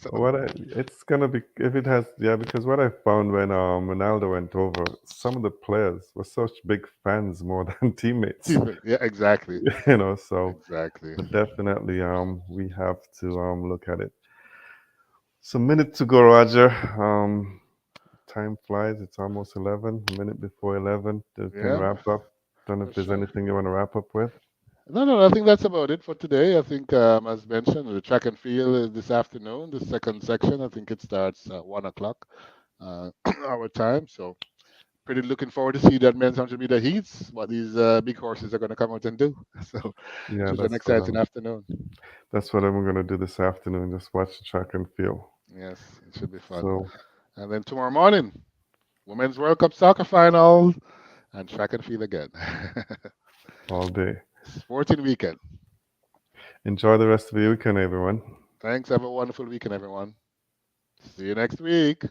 So It's gonna be if it has, yeah, because what I found when Ronaldo went over, some of the players were such big fans more than teammates, yeah, exactly, So, exactly. but definitely we have to look at it. So, minute to go, Roger. Time flies. It's almost 11. A minute before 11. We can Yeah, wrap up. Don't know for if there's sure. anything you want to wrap up with. No, no, I think that's about it for today. I think, as mentioned, the track and field is this afternoon. The second section, I think it starts at 1 o'clock our time. So, pretty looking forward to see that men's 100-meter heats. What these big horses are going to come out and do. So, Yeah, should be an exciting afternoon. that's what I'm gonna do this afternoon. Just watch the track and field. Yes, it should be fun. So And then tomorrow morning, Women's World Cup soccer final and track and field again. all day. Sporting weekend. Enjoy the rest of the weekend, everyone. Thanks. Have a wonderful weekend, everyone. See you next week.